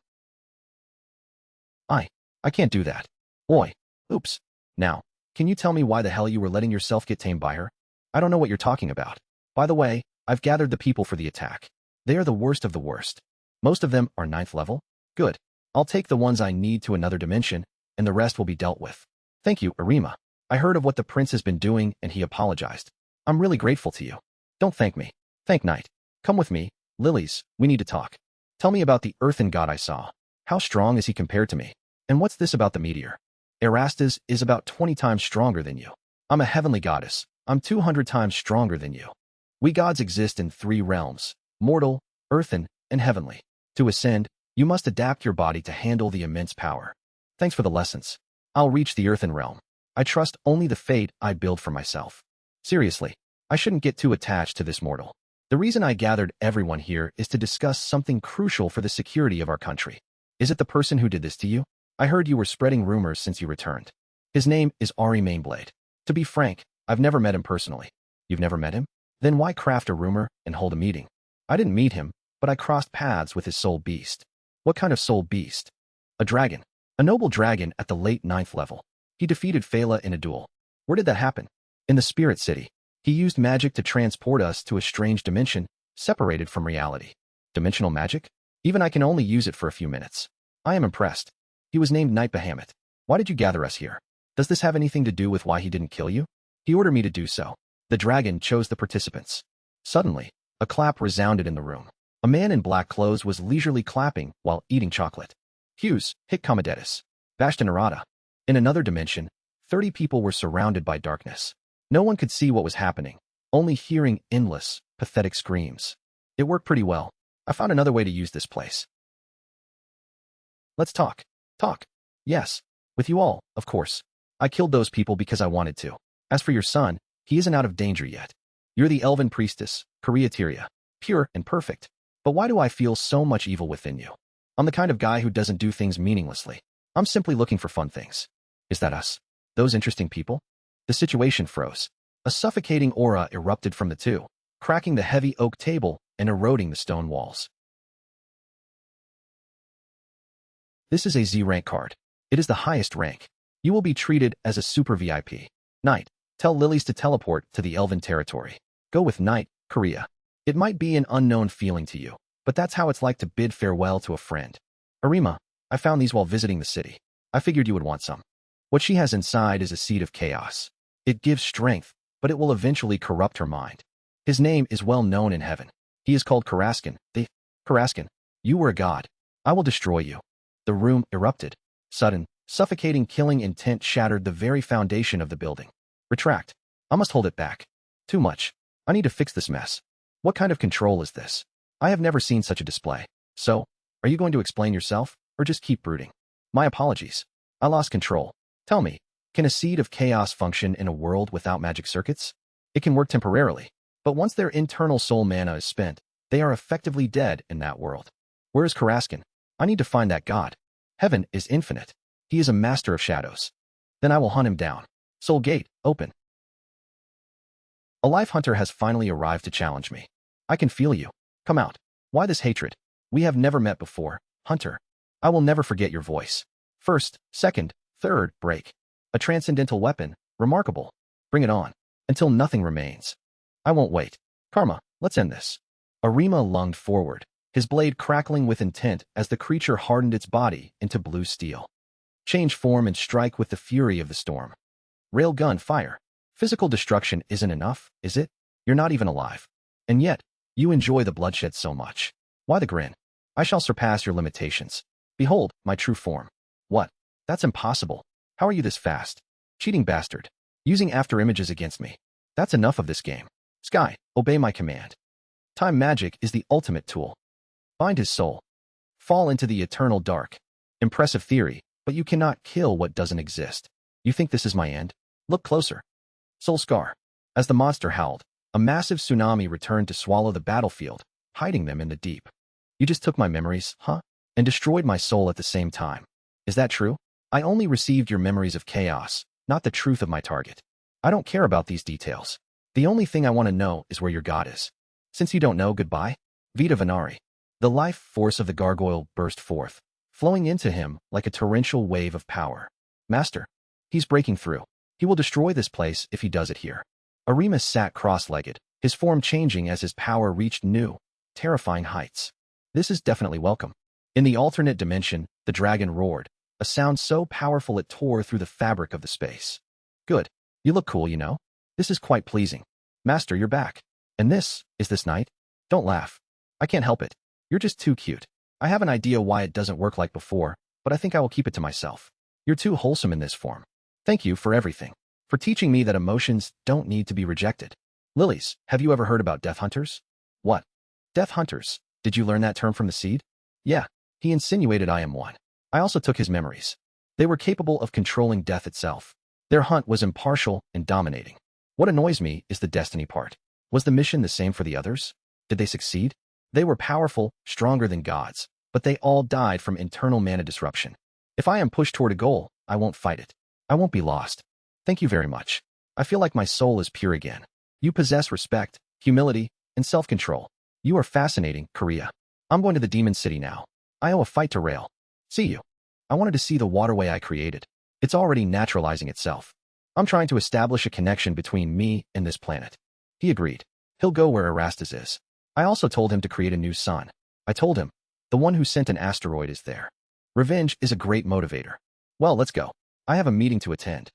I can't do that. Oi. Oops. Now, can you tell me why the hell you were letting yourself get tamed by her? I don't know what you're talking about. By the way, I've gathered the people for the attack. They are the worst of the worst. Most of them are 9th level. Good. I'll take the ones I need to another dimension, and the rest will be dealt with. Thank you, Arima. I heard of what the prince has been doing, and he apologized. I'm really grateful to you. Don't thank me. Thank Knight. Come with me. Lilies, we need to talk. Tell me about the earthen god I saw. How strong is he compared to me? And what's this about the meteor? Erastes is about 20 times stronger than you. I'm a heavenly goddess. I'm 200 times stronger than you. We gods exist in 3 realms, mortal, earthen, and heavenly. To ascend, you must adapt your body to handle the immense power. Thanks for the lessons. I'll reach the earthen realm. I trust only the fate I build for myself. Seriously, I shouldn't get too attached to this mortal. The reason I gathered everyone here is to discuss something crucial for the security of our country. Is it the person who did this to you? I heard you were spreading rumors since you returned. His name is Arimane. To be frank, I've never met him personally. You've never met him? Then why craft a rumor and hold a meeting? I didn't meet him, but I crossed paths with his soul beast. What kind of soul beast? A dragon. A noble dragon at the late 9th level. He defeated Phala in a duel. Where did that happen? In the Spirit City. He used magic to transport us to a strange dimension, separated from reality. Dimensional magic? Even I can only use it for a few minutes. I am impressed. He was named Knight Bahamut. Why did you gather us here? Does this have anything to do with why he didn't kill you? He ordered me to do so. The dragon chose the participants. Suddenly, a clap resounded in the room. A man in black clothes was leisurely clapping while eating chocolate. Hughes, hic comodetus. Bashtanarada. In another dimension, 30 people were surrounded by darkness. No one could see what was happening, only hearing endless, pathetic screams. It worked pretty well. I found another way to use this place. Let's talk. Talk. Yes. With you all, of course. I killed those people because I wanted to. As for your son, he isn't out of danger yet. You're the elven priestess, Kriateria. Pure and perfect. But why do I feel so much evil within you? I'm the kind of guy who doesn't do things meaninglessly. I'm simply looking for fun things. Is that us? Those interesting people? The situation froze. A suffocating aura erupted from the two, cracking the heavy oak table and eroding the stone walls. This is a Z rank card. It is the highest rank. You will be treated as a super VIP. Knight, tell Lilies to teleport to the elven territory. Go with Knight, Korea. It might be an unknown feeling to you, but that's how it's like to bid farewell to a friend. Arima, I found these while visiting the city. I figured you would want some. What she has inside is a seed of chaos. It gives strength, but it will eventually corrupt her mind. His name is well known in heaven. He is called Karaskan. Karaskan, you were a god. I will destroy you. The room erupted. Sudden, suffocating killing intent shattered the very foundation of the building. Retract. I must hold it back. Too much. I need to fix this mess. What kind of control is this? I have never seen such a display. So, are you going to explain yourself, or just keep brooding? My apologies. I lost control. Tell me, can a seed of chaos function in a world without magic circuits? It can work temporarily, but once their internal soul mana is spent, they are effectively dead in that world. Where is Karaskan? I need to find that god. Heaven is infinite. He is a master of shadows. Then I will hunt him down. Soul Gate, open. A life hunter has finally arrived to challenge me. I can feel you. Come out. Why this hatred? We have never met before, Hunter. I will never forget your voice. First, second, third, break. A transcendental weapon, remarkable. Bring it on. Until nothing remains. I won't wait. Karma, let's end this. Arima lunged forward, his blade crackling with intent as the creature hardened its body into blue steel. Change form and strike with the fury of the storm. Railgun fire. Physical destruction isn't enough, is it? You're not even alive. And yet, you enjoy the bloodshed so much. Why the grin? I shall surpass your limitations. Behold, my true form. What? That's impossible. How are you this fast? Cheating bastard. Using afterimages against me. That's enough of this game. Sky, obey my command. Time magic is the ultimate tool. Bind his soul. Fall into the eternal dark. Impressive theory, but you cannot kill what doesn't exist. You think this is my end? Look closer. Soul Scar. As the monster howled, a massive tsunami returned to swallow the battlefield, hiding them in the deep. You just took my memories, huh? And destroyed my soul at the same time. Is that true? I only received your memories of chaos, not the truth of my target. I don't care about these details. The only thing I want to know is where your god is. Since you don't know, goodbye. Vita Venari. The life force of the gargoyle burst forth, flowing into him like a torrential wave of power. Master. He's breaking through. He will destroy this place if he does it here. Arima sat cross-legged, his form changing as his power reached new, terrifying heights. This is definitely welcome. In the alternate dimension, the dragon roared, a sound so powerful it tore through the fabric of the space. Good. You look cool, you know? This is quite pleasing. Master, you're back. And this night? Don't laugh. I can't help it. You're just too cute. I have an idea why it doesn't work like before, but I think I will keep it to myself. You're too wholesome in this form. Thank you for everything. For teaching me that emotions don't need to be rejected. Lilies, have you ever heard about death hunters? What? Death hunters? Did you learn that term from the seed? Yeah. He insinuated I am one. I also took his memories. They were capable of controlling death itself. Their hunt was impartial and dominating. What annoys me is the destiny part. Was the mission the same for the others? Did they succeed? They were powerful, stronger than gods, but they all died from internal mana disruption. If I am pushed toward a goal, I won't fight it. I won't be lost. Thank you very much. I feel like my soul is pure again. You possess respect, humility, and self-control. You are fascinating, Korea. I'm going to the Demon City now. I owe a fight to Rail. See you. I wanted to see the waterway I created. It's already naturalizing itself. I'm trying to establish a connection between me and this planet. He agreed. He'll go where Erastus is. I also told him to create a new sun. I told him, the one who sent an asteroid is there. Revenge is a great motivator. Well, let's go. I have a meeting to attend.